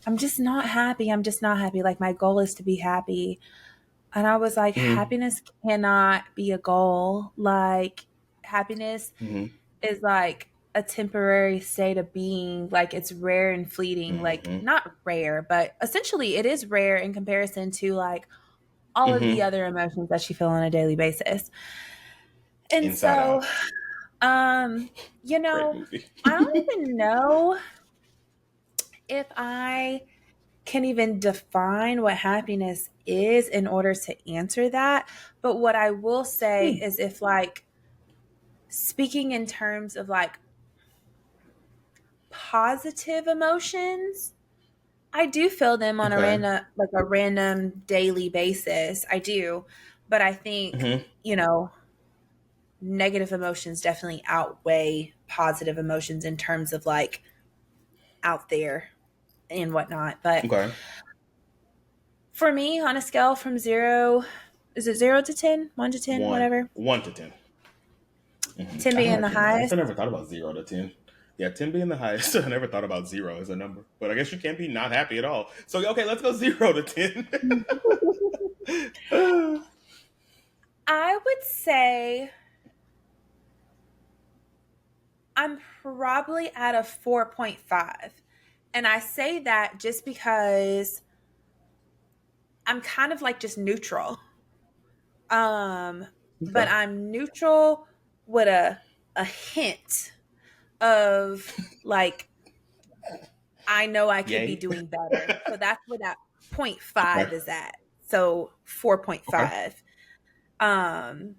I'm just not happy. I'm just not happy. Like, my goal is to be happy. And I was like, Mm-hmm. happiness cannot be a goal. Like, happiness Mm-hmm. is like a temporary state of being. Like, it's rare and fleeting. Like, Mm-hmm. not rare, but essentially it is rare in comparison to like all of the Mm-hmm. other emotions that you feel on a daily basis. And Inside so, Out. um, Great movie. I don't even know if I can even define what happiness is in order to answer that. But what I will say is if like speaking in terms of like positive emotions, I do feel them on a Okay. random daily basis. I do. But I think, Mm-hmm. negative emotions definitely outweigh positive emotions in terms of like out there and whatnot. But Okay. for me, on a scale from zero, is it 0 to 10, 1 to 10, One. whatever? 1 to 10. Mm-hmm. 10 I don't being the actually know. I guess I highest. never thought about 0 to 10. Yeah, 10 being the highest. I never thought about zero as a number. But I guess you can't be not happy at all. So okay, let's go 0 to 10. I would say I'm probably at a 4.5. And I say that just because I'm kind of like just neutral. Um, but Okay. I'm neutral with a hint of like I know I could be Yay. doing better. So that's where that point Okay. 5 is at. So Okay. 4.5. Um,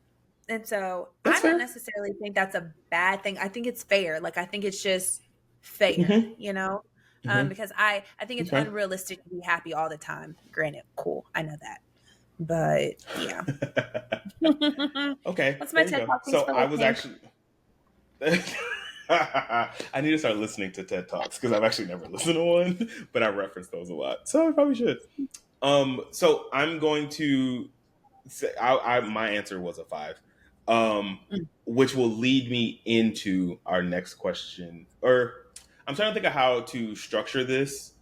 and so That's I don't fair. necessarily think that's a bad thing. I think it's fair. Like I think it's just fair, Mm-hmm. you know? Mm-hmm. Because I think it's Okay. unrealistic to be happy all the time. Granted, cool. I know that. But yeah. Okay, What's my there you TED go. Talk? Thanks So for I was listening. actually I need to start listening to TED Talks because I've actually never listened to one, but I reference those a lot, so I probably should. So I'm going to say my answer was a 5, Mm. which will lead me into our next question. Or I'm trying to think of how to structure this.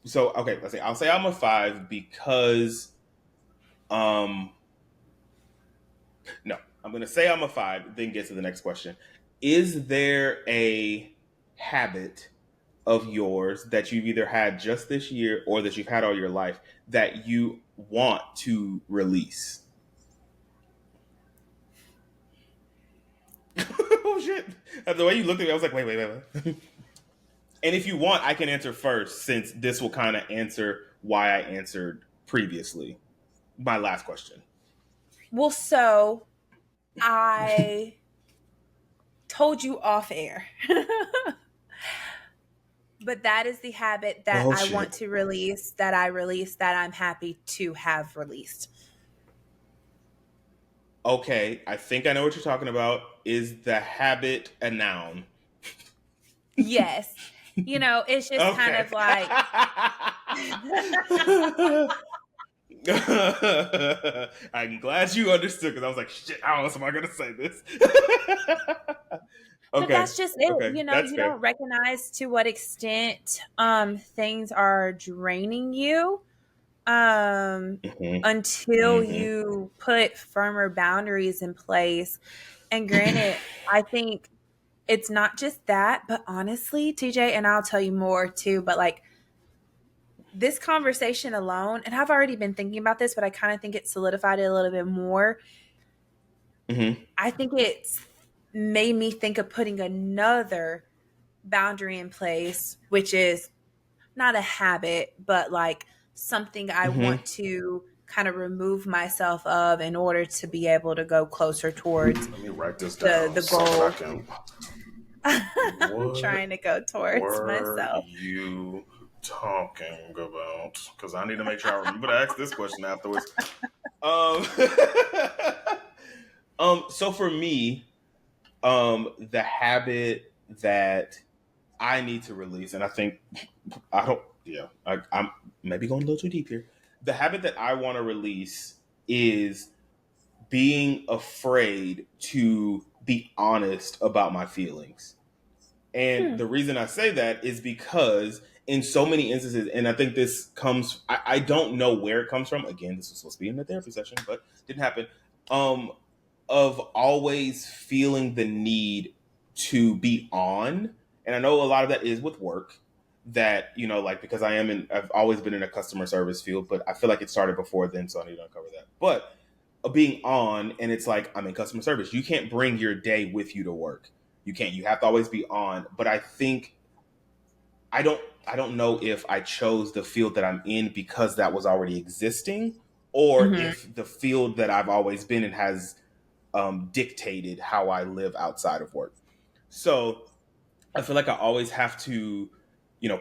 So okay, let's say I'll say I'm a 5 because um, no, I'm going to say I'm a 5, then get to the next question. Is there a habit of yours that you've either had just this year or that you've had all your life that you want to release? Oh shit! The way you looked at me, I was like, wait. And if you want, I can answer first since this will kind of answer why I answered previously. My last question. Well, so I told you off air. But that is the habit that Oh I want shit. to release, that I release, that I'm happy to have released. Okay, I think I know what you're talking about. Is the habit a noun? Yes. It's just kind Okay. of like I'm glad you understood because I was like, shit, how else am I going to say this? but Okay. that's just it. Okay. That's You fair. don't recognize to what extent things are draining you um Hmm. until Hmm. you put firmer boundaries in place. And granted, I think it's not just that, but honestly, TJ, and I'll tell you more too, but like this conversation alone, and I've already been thinking about this, but I kind of think it solidified it a little bit more. Hmm. I think it's made me think of putting another boundary in place, which is not a habit, but like something I Hmm. want to kind of remove myself of in order to be able to go closer towards Let me write this the down the so that I goal can. I'm What trying to go towards were myself. you talking about? Because I need to make sure I remember to ask this question afterwards. Um, so for me, the habit that I need to release, and I think I don't, yeah, I'm maybe going a little too deep here. The habit that I want to release is being afraid to be honest about my feelings. And Hmm. the reason I say that is because in so many instances, and I think this comes, I don't know where it comes from. Again, this was supposed to be in the therapy session, but didn't happen. Um, of always feeling the need to be on. And I know a lot of that is with work that, like, because I've always been in a customer service field, but I feel like it started before then. So I need to uncover that. But being on, and it's like, I'm in customer service. You can't bring your day with you to work. You can't. You have to always be on. But I think I don't know if I chose the field that I'm in because that was already existing, or Hmm. if the field that I've always been in has dictated how I live outside of work. So I feel like I always have to,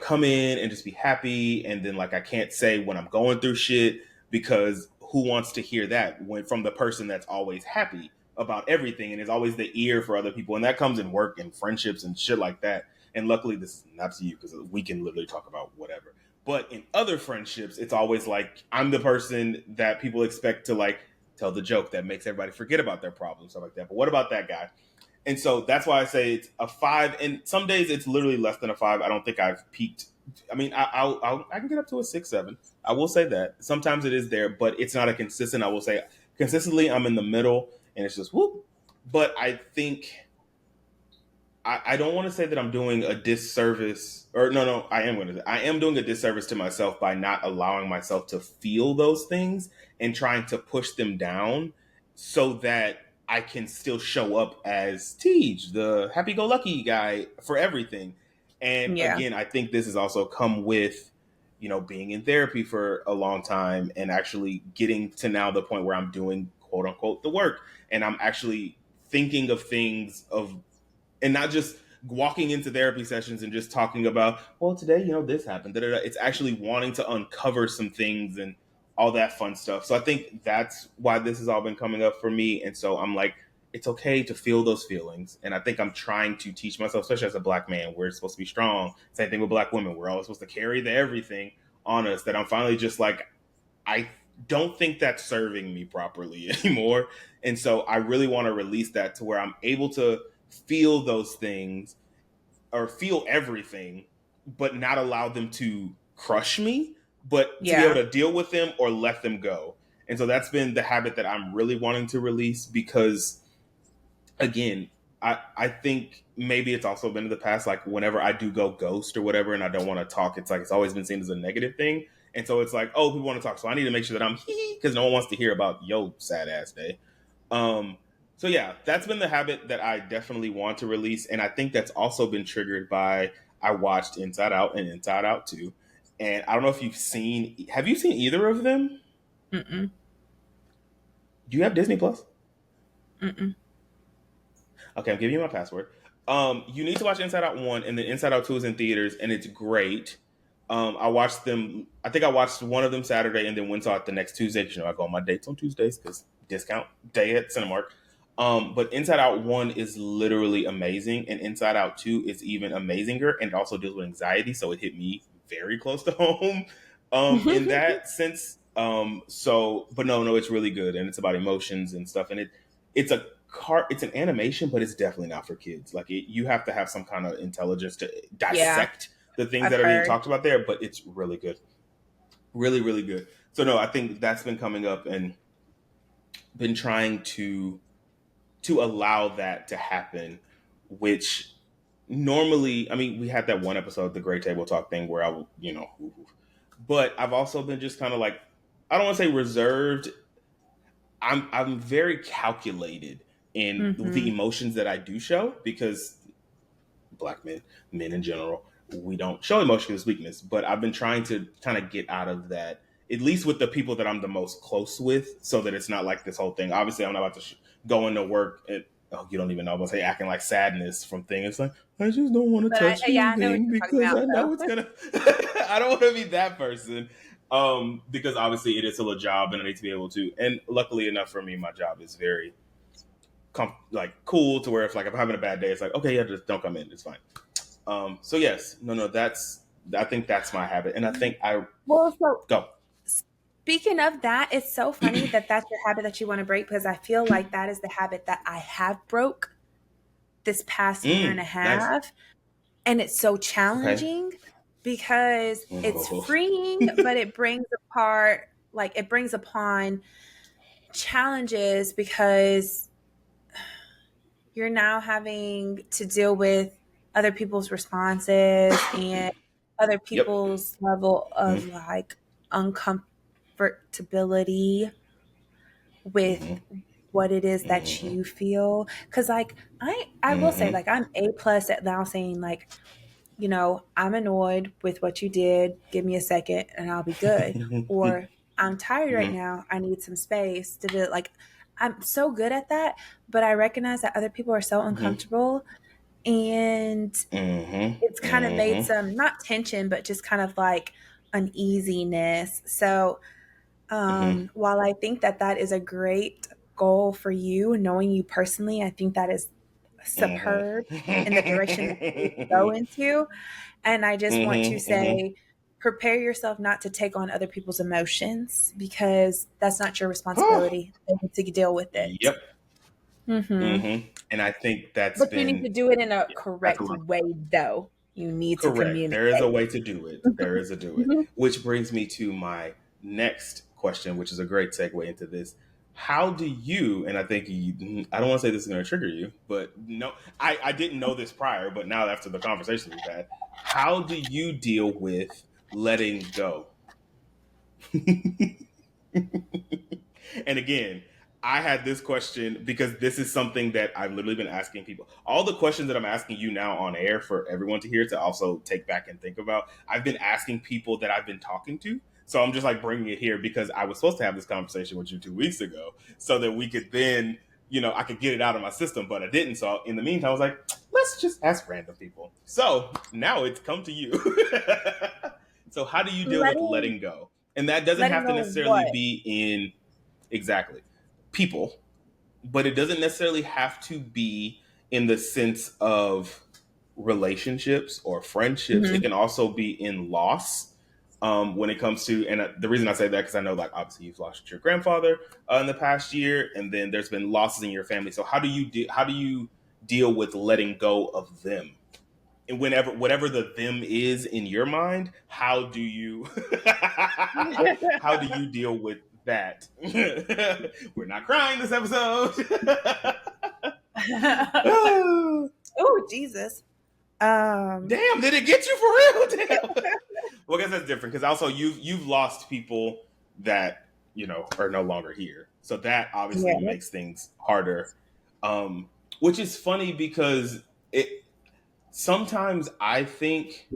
come in and just be happy. And then like I can't say when I'm going through shit because who wants to hear that when from the person that's always happy about everything and is always the ear for other people. And that comes in work and friendships and shit like that. And luckily this is not to you because we can literally talk about whatever. But in other friendships, it's always like I'm the person that people expect to like tell the joke that makes everybody forget about their problems, stuff like that. But what about that guy? And so that's why I say it's a 5. And some days it's literally less than a 5. I don't think I've peaked. I mean, I can get up to a 6, 7. I will say that sometimes it is there, but it's not a consistent. I will say consistently I'm in the middle, and it's just whoop. But I think I don't want to say that I'm doing a disservice, or no, I am doing a disservice to myself by not allowing myself to feel those things and trying to push them down so that I can still show up as Teej, the happy-go-lucky guy for everything. And Yeah. again, I think this has also come with, being in therapy for a long time and actually getting to now the point where I'm doing quote unquote the work. And I'm actually thinking of things of, and not just walking into therapy sessions and just talking about, well, today, this happened. Da, da, da. It's actually wanting to uncover some things and all that fun stuff. So I think that's why this has all been coming up for me. And so I'm like, it's okay to feel those feelings. And I think I'm trying to teach myself, especially as a Black man, we're supposed to be strong. Same thing with Black women. We're always supposed to carry the everything on us, that I'm finally just like, I don't think that's serving me properly anymore. And so I really want to release that to where I'm able to feel those things or feel everything, but not allow them to crush me, but to be able Yeah. to deal with them or let them go. And so that's been the habit that I'm really wanting to release because, again, I think maybe it's also been in the past, like whenever I do go ghost or whatever and I don't want to talk, it's like it's always been seen as a negative thing. And so it's like, oh, people want to talk. So I need to make sure that I'm because no one wants to hear about yo sad ass day. Um, so yeah, that's been the habit that I definitely want to release. And I think that's also been triggered by I watched Inside Out and Inside Out 2. And I don't know if have you seen either of them? Mm-mm. Do you have Disney Plus? Mm-mm. Okay, I'm giving you my password. You need to watch Inside Out 1 and then Inside Out 2 is in theaters and it's great. I watched them. I think I watched one of them Saturday and then went saw it the next Tuesday. Because, I go on my dates on Tuesdays because discount day at Cinemark. But Inside Out 1 is literally amazing, and Inside Out 2 is even amazinger, and it also deals with anxiety, so it hit me very close to home in that sense. But no, it's really good, and it's about emotions and stuff, and it's an animation, but it's definitely not for kids. Like you have to have some kind of intelligence to Yeah, dissect the things I've that are being heard. talked about there, but it's really good. Really, really good. So no, I think that's been coming up and been trying to allow that to happen, which normally, I mean, we had that one episode, the Great Table Talk thing where but I've also been just kind of like, I don't want to say reserved. I'm very calculated in the Mm-hmm. emotions that I do show because Black men in general, we don't show emotion as weakness. But I've been trying to kind of get out of that, at least with the people that I'm the most close with, so that it's not like this whole thing. Obviously, I'm not about to go into work and you don't even know. I'm gonna say acting like sadness from thing. It's like I just don't want to But touch yeah, I know what anything you're talking because about, I know it's though. gonna. I don't want to be that person. Because obviously it is still a job and I need to be able to. And luckily enough for me, my job is very like cool to where if I'm having a bad day, it's like okay, yeah, just don't come in. It's fine. So yes, no, I think that's my habit, and I think I Well, so go. speaking of that, it's so funny that that's your habit that you want to break because I feel like that is the habit that I have broke this past year and a Nice. half. And it's so Okay. challenging because it's Oh. freeing, but it brings upon challenges because you're now having to deal with other people's responses and other Yep. people's level of Mm-hmm. like uncomfortability with Mm-hmm. what it is that Mm-hmm. you feel. Cause like I will say Mm-hmm. like I'm A plus at now saying like, I'm annoyed with what you did. Give me a second and I'll be good. Or I'm tired right now. I need some space. Did it like I'm so good at that, but I recognize that other people are so uncomfortable and Mm-hmm. it's kind of made Mm-hmm. some not tension, but just kind of like uneasiness. So Mm-hmm. while I think that that is a great goal for you, knowing you personally, I think that is superb Mm-hmm. in the direction that you need to go into. And I just want to Mm-hmm. Mm-hmm. say, prepare yourself not to take on other people's emotions because that's not your responsibility. They need to deal with it. Yep. Hmm. And I think that's But you need been to do it in a that's a correct lot. way, though. You need to Correct. There is a communicate. way to do it. There is a do it. Which brings me to my next question, which is a great segue into this. How do you, and I think I don't want to say this is going to trigger you, but no, I didn't know this prior, but now after the conversation we've had, how do you deal with letting go? And again, I had this question because this is something that I've literally been asking people. All the questions that I'm asking you now on air for everyone to hear to also take back and think about, I've been asking people that I've been talking to So I'm just like bringing it here because I was supposed to have this conversation with you 2 weeks ago so that we could then, I could get it out of my system, but I didn't. So in the meantime, I was like, let's just ask random people. So now it's come to you. So how do you deal with Letting letting go? And that doesn't letting have to go of necessarily what? be in exactly people, but it doesn't necessarily have to be in the sense of relationships or friendships. It Hmm. can also be in loss. When it comes to, and the reason I say that because I know, like, obviously you've lost your grandfather in the past year, and then there's been losses in your family. So how do you deal with letting go of them? And whenever whatever the them is in your mind, how do you how do you deal with that? We're not crying this episode. Oh, Jesus. Um, Damn, did it get you for real? Damn. Well, I guess that's different because also you've lost people that are no longer here, so that obviously yeah. makes things harder. Which is funny because it sometimes I think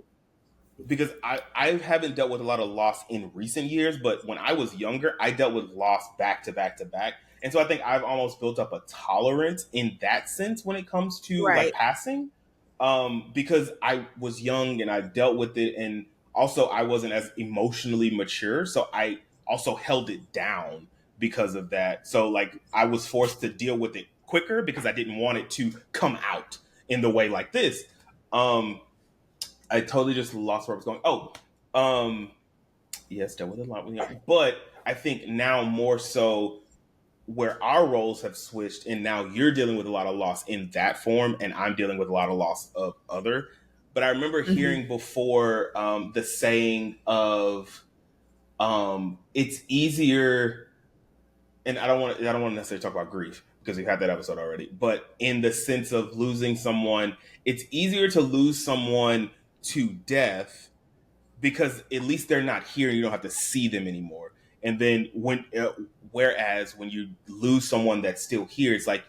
because I haven't dealt with a lot of loss in recent years, but when I was younger, I dealt with loss back to back to back. And so I think I've almost built up a tolerance in that sense when it comes to like Right. passing. Because I was young and I dealt with it, and also I wasn't as emotionally mature. So I also held it down because of that. So like I was forced to deal with it quicker because I didn't want it to come out in the way like this. Um, I totally just lost where I was going. Oh, um, yes, there was a lot, but I think now more so where our roles have switched, and now you're dealing with a lot of loss in that form, and I'm dealing with a lot of loss of other. But I remember Hmm. hearing before the saying of it's easier, and I don't want to necessarily talk about grief because we've had that episode already. But in the sense of losing someone, it's easier to lose someone to death because at least they're not here and you don't have to see them anymore. And then whereas when you lose someone that's still here, it's like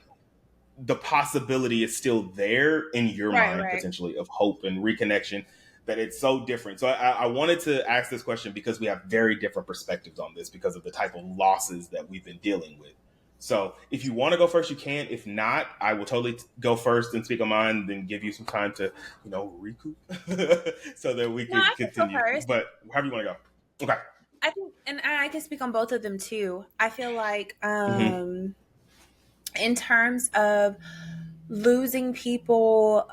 the possibility is still there in your Right, mind right. potentially of hope and reconnection, that it's so different. So I wanted to ask this question because we have very different perspectives on this because of the type of losses that we've been dealing with. So if you want to go first, you can. If not, I will totally go first and speak on mine, then give you some time to, recoup so that we No, I could can go continue. first. But however you want to go. Okay. I think, and I can speak on both of them too. I feel like, Mm-hmm. in terms of losing people,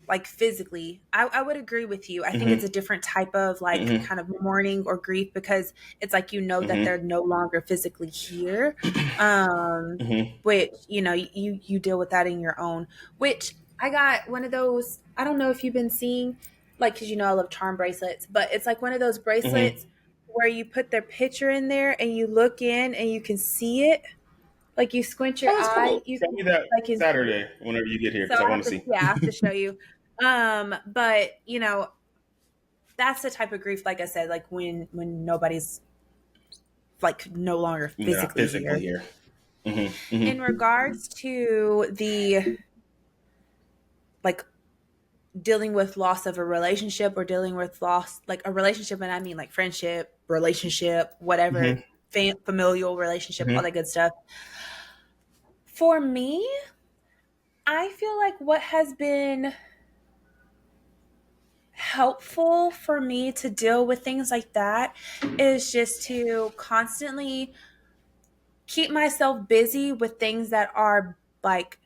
like physically, I would agree with you. I think it's Mm-hmm. a different type of like Mm-hmm. kind of mourning or grief because it's like that they're Mm-hmm. no longer physically here. Um, Mm-hmm. which you deal with that in your own. Which I got one of those. I don't know if you've been seeing, like, because I love charm bracelets, but it's like one of those Mm-hmm. bracelets where you put their picture in there and you look in and you can see it. Like you squint your Oh, that's eye, cool. you Show can me that like can see it. Saturday whenever you get here So because I I want have to to, see. yeah, I have to show you. But that's the type of grief, like I said, like when nobody's like no longer They're not physically physically here. here. Mm-hmm. In Mm-hmm. regards to the like dealing with loss of a relationship or dealing with loss like a relationship, and I mean like friendship, relationship, whatever, Mm-hmm. familial relationship, all Mm-hmm. that good stuff. For me, I feel like what has been helpful for me to deal with things like that is just to constantly keep myself busy with things that are like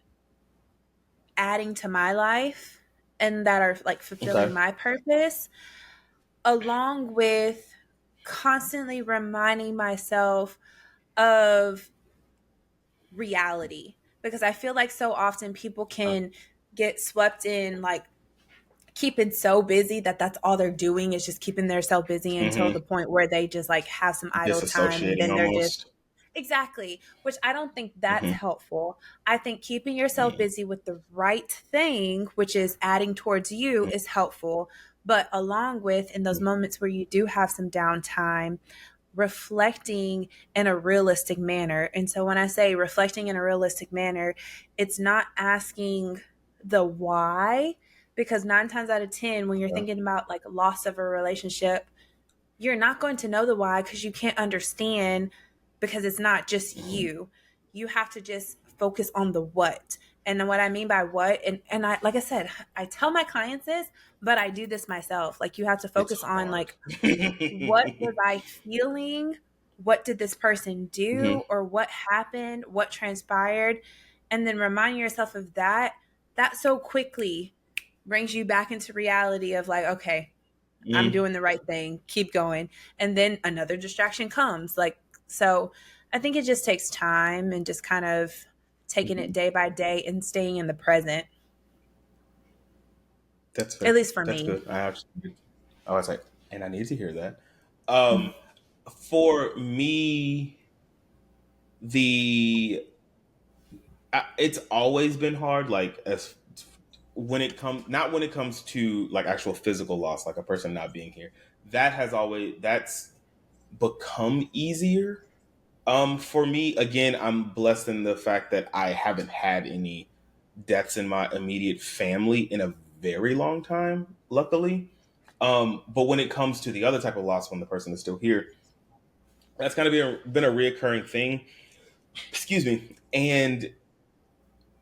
adding to my life and that are like fulfilling Okay. my purpose, along with constantly reminding myself of reality. Because I feel like so often people can get swept in like keeping so busy that that's all they're doing is just keeping themselves busy until Mm-hmm. the point where they just like have some idle time and Disassociating then they're just almost. exactly, which I don't think that's Mm-hmm. helpful. I think keeping yourself Mm-hmm. busy with the right thing, which is adding towards you, is helpful. But along with in those moments where you do have some downtime, reflecting in a realistic manner. And so when I say reflecting in a realistic manner, it's not asking the why, because 9 times out of 10, when you're Yeah. thinking about like loss of a relationship, you're not going to know the why because you can't understand, because it's not just you. You have to just focus on the what. And then what I mean by what, and I, like I said, I tell my clients this, but I do this myself. Like, you have to It's focus on, hard. like, what was I feeling? What did this person Hmm. do? Or what happened? What transpired? And then remind yourself of that. That so quickly brings you back into reality of, like, okay, I'm Mm. doing the right thing. Keep going. And then another distraction comes. Like, so I think it just takes time and just kind of taking it Hmm. day by day and staying in the present, That's at fair. least for That's me. good. I was like, and I needed to hear that. Um, for me, the it's always been hard. Like, as when it comes, not when it comes to like actual physical loss, like a person not being here. That's become easier. For me, again, I'm blessed in the fact that I haven't had any deaths in my immediate family in a very long time, luckily. But when it comes to the other type of loss, when the person is still here, that's kind of been a reoccurring thing. Excuse me. And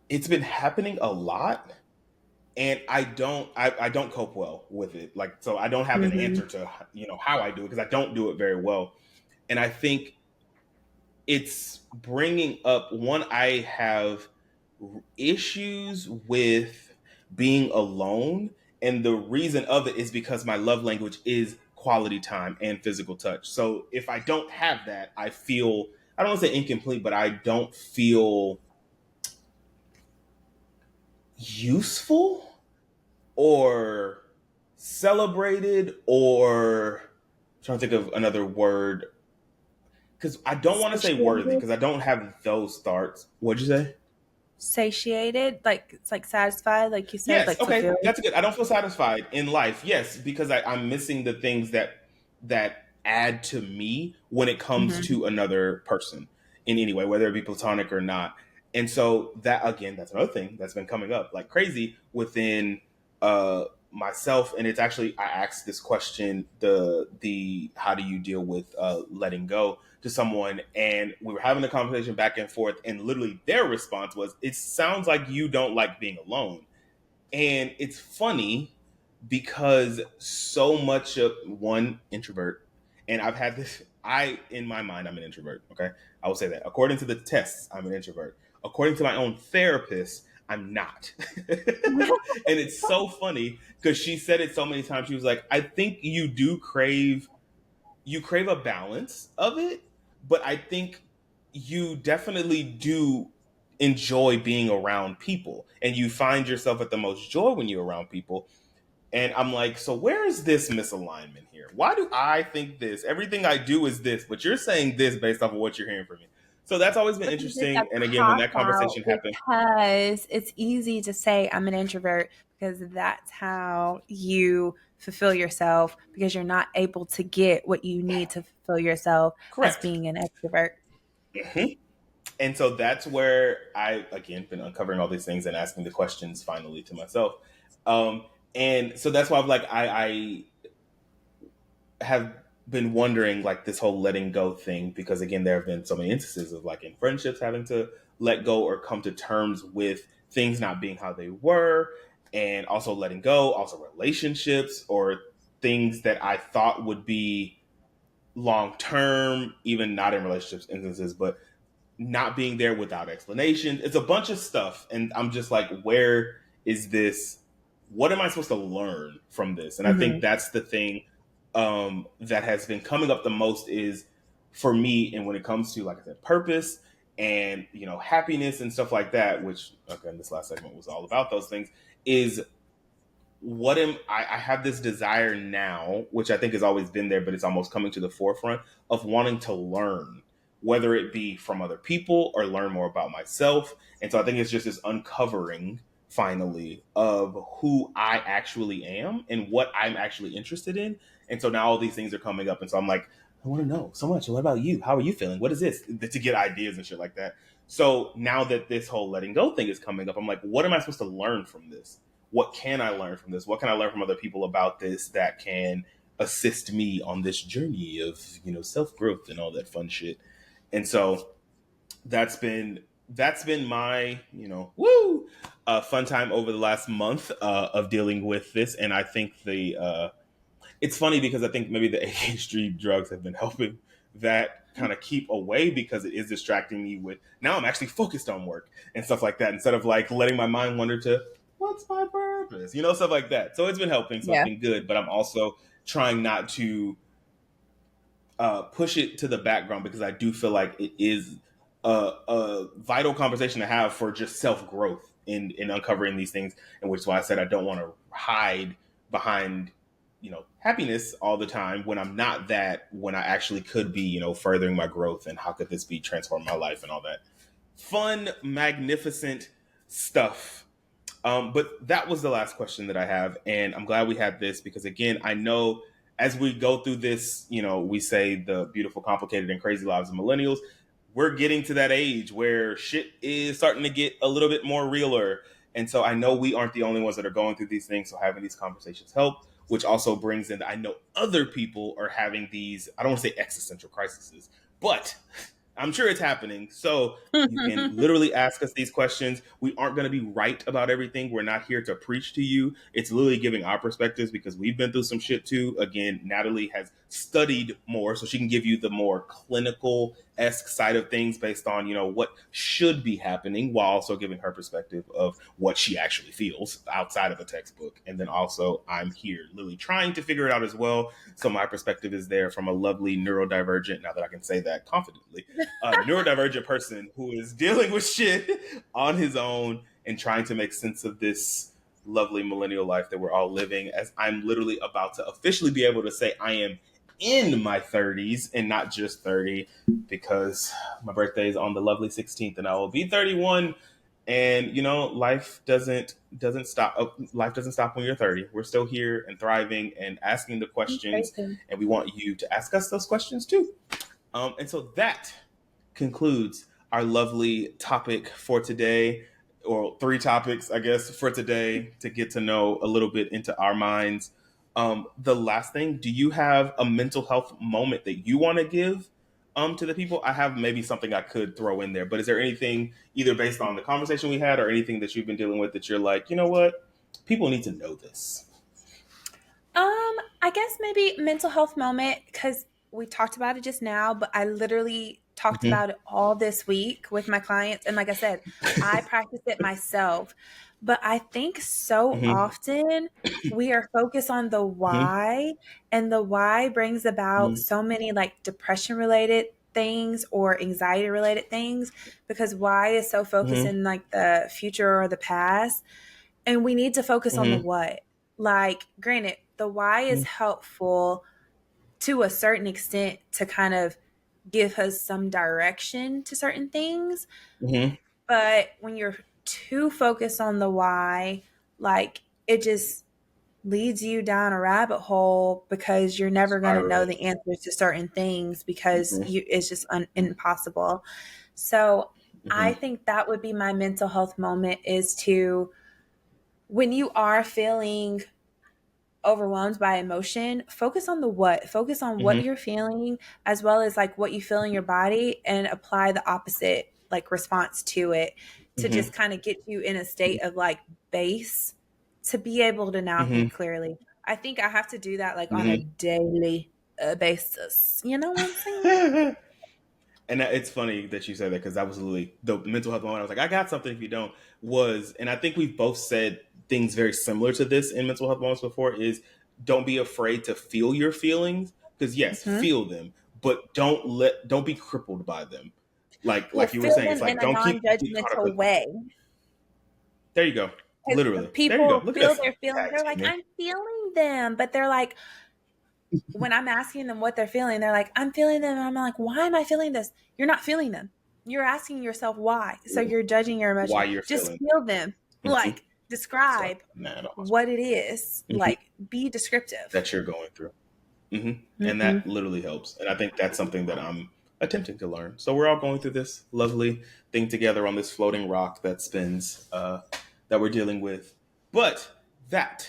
it's been happening a lot. And I don't cope well with it. Like, so I don't have an Mm-hmm. answer to, how I do it, because I don't do it very well. And I think it's bringing up one, I have issues with being alone, and the reason of it is because my love language is quality time and physical touch. So if I don't have that, I feel, I don't want to say incomplete, but I don't feel useful or celebrated, or I'm trying to think of another word, because I don't want to say worthy, Satiated. because I don't have those thoughts. What'd you say? Satiated. Like, it's like satisfied, like you said, Yes, like okay, fulfilled. that's good. I don't feel satisfied in life. Yes, because I'm missing the things that add to me when it comes Mm-hmm. to another person in any way, whether it be platonic or not. And so that, again, that's another thing that's been coming up like crazy within myself. And it's actually, I asked this question, the how do you deal with letting go, to someone, and we were having a conversation back and forth, and literally their response was, it sounds like you don't like being alone. And it's funny because so much of, one, introvert, and I've had this, in my mind, I'm an introvert. Okay. I will say that. According to the tests, I'm an introvert. According to my own therapist, I'm not. And it's so funny because she said it so many times. She was like, I think you crave a balance of it, but I think you definitely do enjoy being around people, and you find yourself at the most joy when you're around people. And I'm like, so where is this misalignment here? Why do I think this? Everything I do is this, but you're saying this based off of what you're hearing from me. So that's always been Because it's a interesting. And again, when cop that out, conversation happened, because it's easy to say I'm an introvert because that's how you fulfill yourself, because you're not able to get what you need to fulfill yourself as correct. being an extrovert. Mhm. And so that's where I, again, been uncovering all these things and asking the questions finally to myself. And so that's why I'm like, I have been wondering, like, this whole letting go thing, because again, there have been so many instances of, like, in friendships, having to let go or come to terms with things not being how they were, and also letting go, also relationships or things that I thought would be long term, even not in relationships instances, but not being there without explanation. It's a bunch of stuff. And I'm just like, where is this? What am I supposed to learn from this? And I think Hmm. that's the thing that has been coming up the most, is for me. And when it comes to, like I said, purpose and, happiness and stuff like that, which, again, this last segment was all about those things, is what am I have this desire now, which I think has always been there, but it's almost coming to the forefront, of wanting to learn, whether it be from other people or learn more about myself. And so I think it's just this uncovering finally of who I actually am and what I'm actually interested in. And so now all these things are coming up. And so I'm like, I want to know so much. What about you? How are you feeling? What is this? To get ideas and shit like that. So now that this whole letting go thing is coming up, I'm like, what am I supposed to learn from this? What can I learn from this? What can I learn from other people about this that can assist me on this journey of, self growth and all that fun shit. And so that's been my, fun time over the last month of dealing with this. And I think it's funny because I think maybe the ADHD drugs have been helping that kind of keep away, because it is distracting me with, now I'm actually focused on work and stuff like that, instead of like letting my mind wander to what's my purpose, stuff like that. So it's been helping. So it's Yeah. been good, but I'm also trying not to push it to the background, because I do feel like it is a vital conversation to have for just self growth in uncovering these things. And which is why I said I don't want to hide behind, happiness all the time when I'm not that, when I actually could be, furthering my growth, and how could this be transforming my life and all that fun, magnificent stuff. But that was the last question that I have. And I'm glad we had this, because, again, I know as we go through this, we say the beautiful, complicated, and crazy lives of millennials. We're getting to that age where shit is starting to get a little bit more realer. And so I know we aren't the only ones that are going through these things. So having these conversations help, which also brings in, I know other people are having these, I don't want to say existential crises, but I'm sure it's happening. So you can literally ask us these questions. We aren't going to be right about everything. We're not here to preach to you. It's literally giving our perspectives, because we've been through some shit too. Again, Natalie has studied more, so she can give you the more clinical-esque side of things based on, what should be happening, while also giving her perspective of what she actually feels outside of a textbook. And then also I'm here literally trying to figure it out as well. So my perspective is there from a lovely neurodivergent, now that I can say that confidently, neurodivergent person who is dealing with shit on his own and trying to make sense of this lovely millennial life that we're all living, as I'm literally about to officially be able to say I am in my 30s and not just 30, because my birthday is on the lovely 16th and I will be 31. And life doesn't stop. Life doesn't stop when you're 30. We're still here and thriving and asking the questions, Crazy. and we want you to ask us those questions too. And so that concludes our lovely topic for today, or three topics, I guess, for today, to get to know a little bit into our minds. The last thing, do you have a mental health moment that you want to give to the people? I have maybe something I could throw in there, but is there anything, either based on the conversation we had or anything that you've been dealing with, that you're like, you know what, people need to know this? I guess maybe mental health moment, because we talked about it just now, but I literally talked Mm-hmm. about it all this week with my clients. And like I said, I practice it myself. But I think so Mm-hmm. often we are focused on the Mm-hmm. why, and the why brings about so many like depression related things or anxiety related things, because why is so focused Mm-hmm. in like the future or the past, and we need to focus on the Mm-hmm. what. Like, granted, the why is helpful to a certain extent to kind of give us some direction to certain things. Mm-hmm. But when you're too focused on the why, like, it just leads you down a rabbit hole, because you're never going to know Spiral. the answers to certain things, because Mm-hmm. it's just impossible. So I Mm-hmm. think that would be my mental health moment, is to, when you are feeling overwhelmed by emotion, focus on the what. Focus on what Mm-hmm. you're feeling, as well as like what you feel in your body, and apply the opposite like response to it, to Mm-hmm. just kind of get you in a state of like base, to be able to now Mm-hmm. think clearly. I think I have to do that like on a Mm-hmm. daily basis. You know what I'm saying? And it's funny that you said that, because that was literally the mental health moment. I was like, I got something if you don't. And I think we've both said things very similar to this in mental health moments before, is don't be afraid to feel your feelings, because yes, Hmm. feel them, but don't be crippled by them. Well, Like you were feel saying, it's them in like, a don't get caught up non-judgmental with, way. there you go. Because Literally. There you go. people Look at feel us their feelings. tag They're like, teaming. I'm feeling them. But they're like, when I'm asking them what they're feeling, they're like, I'm feeling them. And I'm like, why am I feeling this? You're not feeling them. You're asking yourself why. So you're judging your Why emotion. you're Just feeling. feel them. Mm-hmm. Like, So, describe nah, no what hospital. it is. Mm-hmm. Like, be descriptive. That you're going through. And that Hmm. literally helps. And I think that's something that I'm attempting to learn. So we're all going through this lovely thing together on this floating rock that spins, that we're dealing with. But that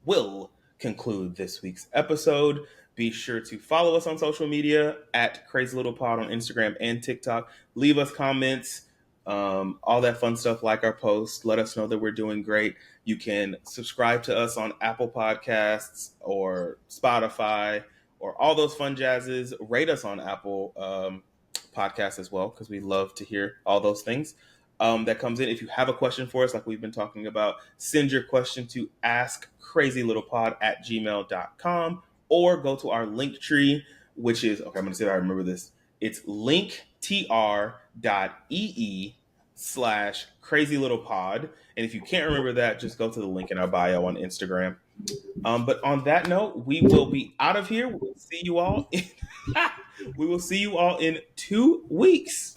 will conclude this week's episode. Be sure to follow us on social media at Crazy Little Pod on Instagram and TikTok. Leave us comments, all that fun stuff, like our posts. Let us know that we're doing great. You can subscribe to us on Apple Podcasts or Spotify or all those fun jazzes. Rate us on Apple Podcasts as well, because we love to hear all those things. That comes in. If you have a question for us, like we've been talking about, send your question to askcrazylittlepod@gmail.com or go to our link tree, which is, okay, I'm going to see if I remember this. It's linktr.ee/crazylittlepod. And if you can't remember that, just go to the link in our bio on Instagram. But on that note, we will be out of here. We'll see you all we will see you all in 2 weeks.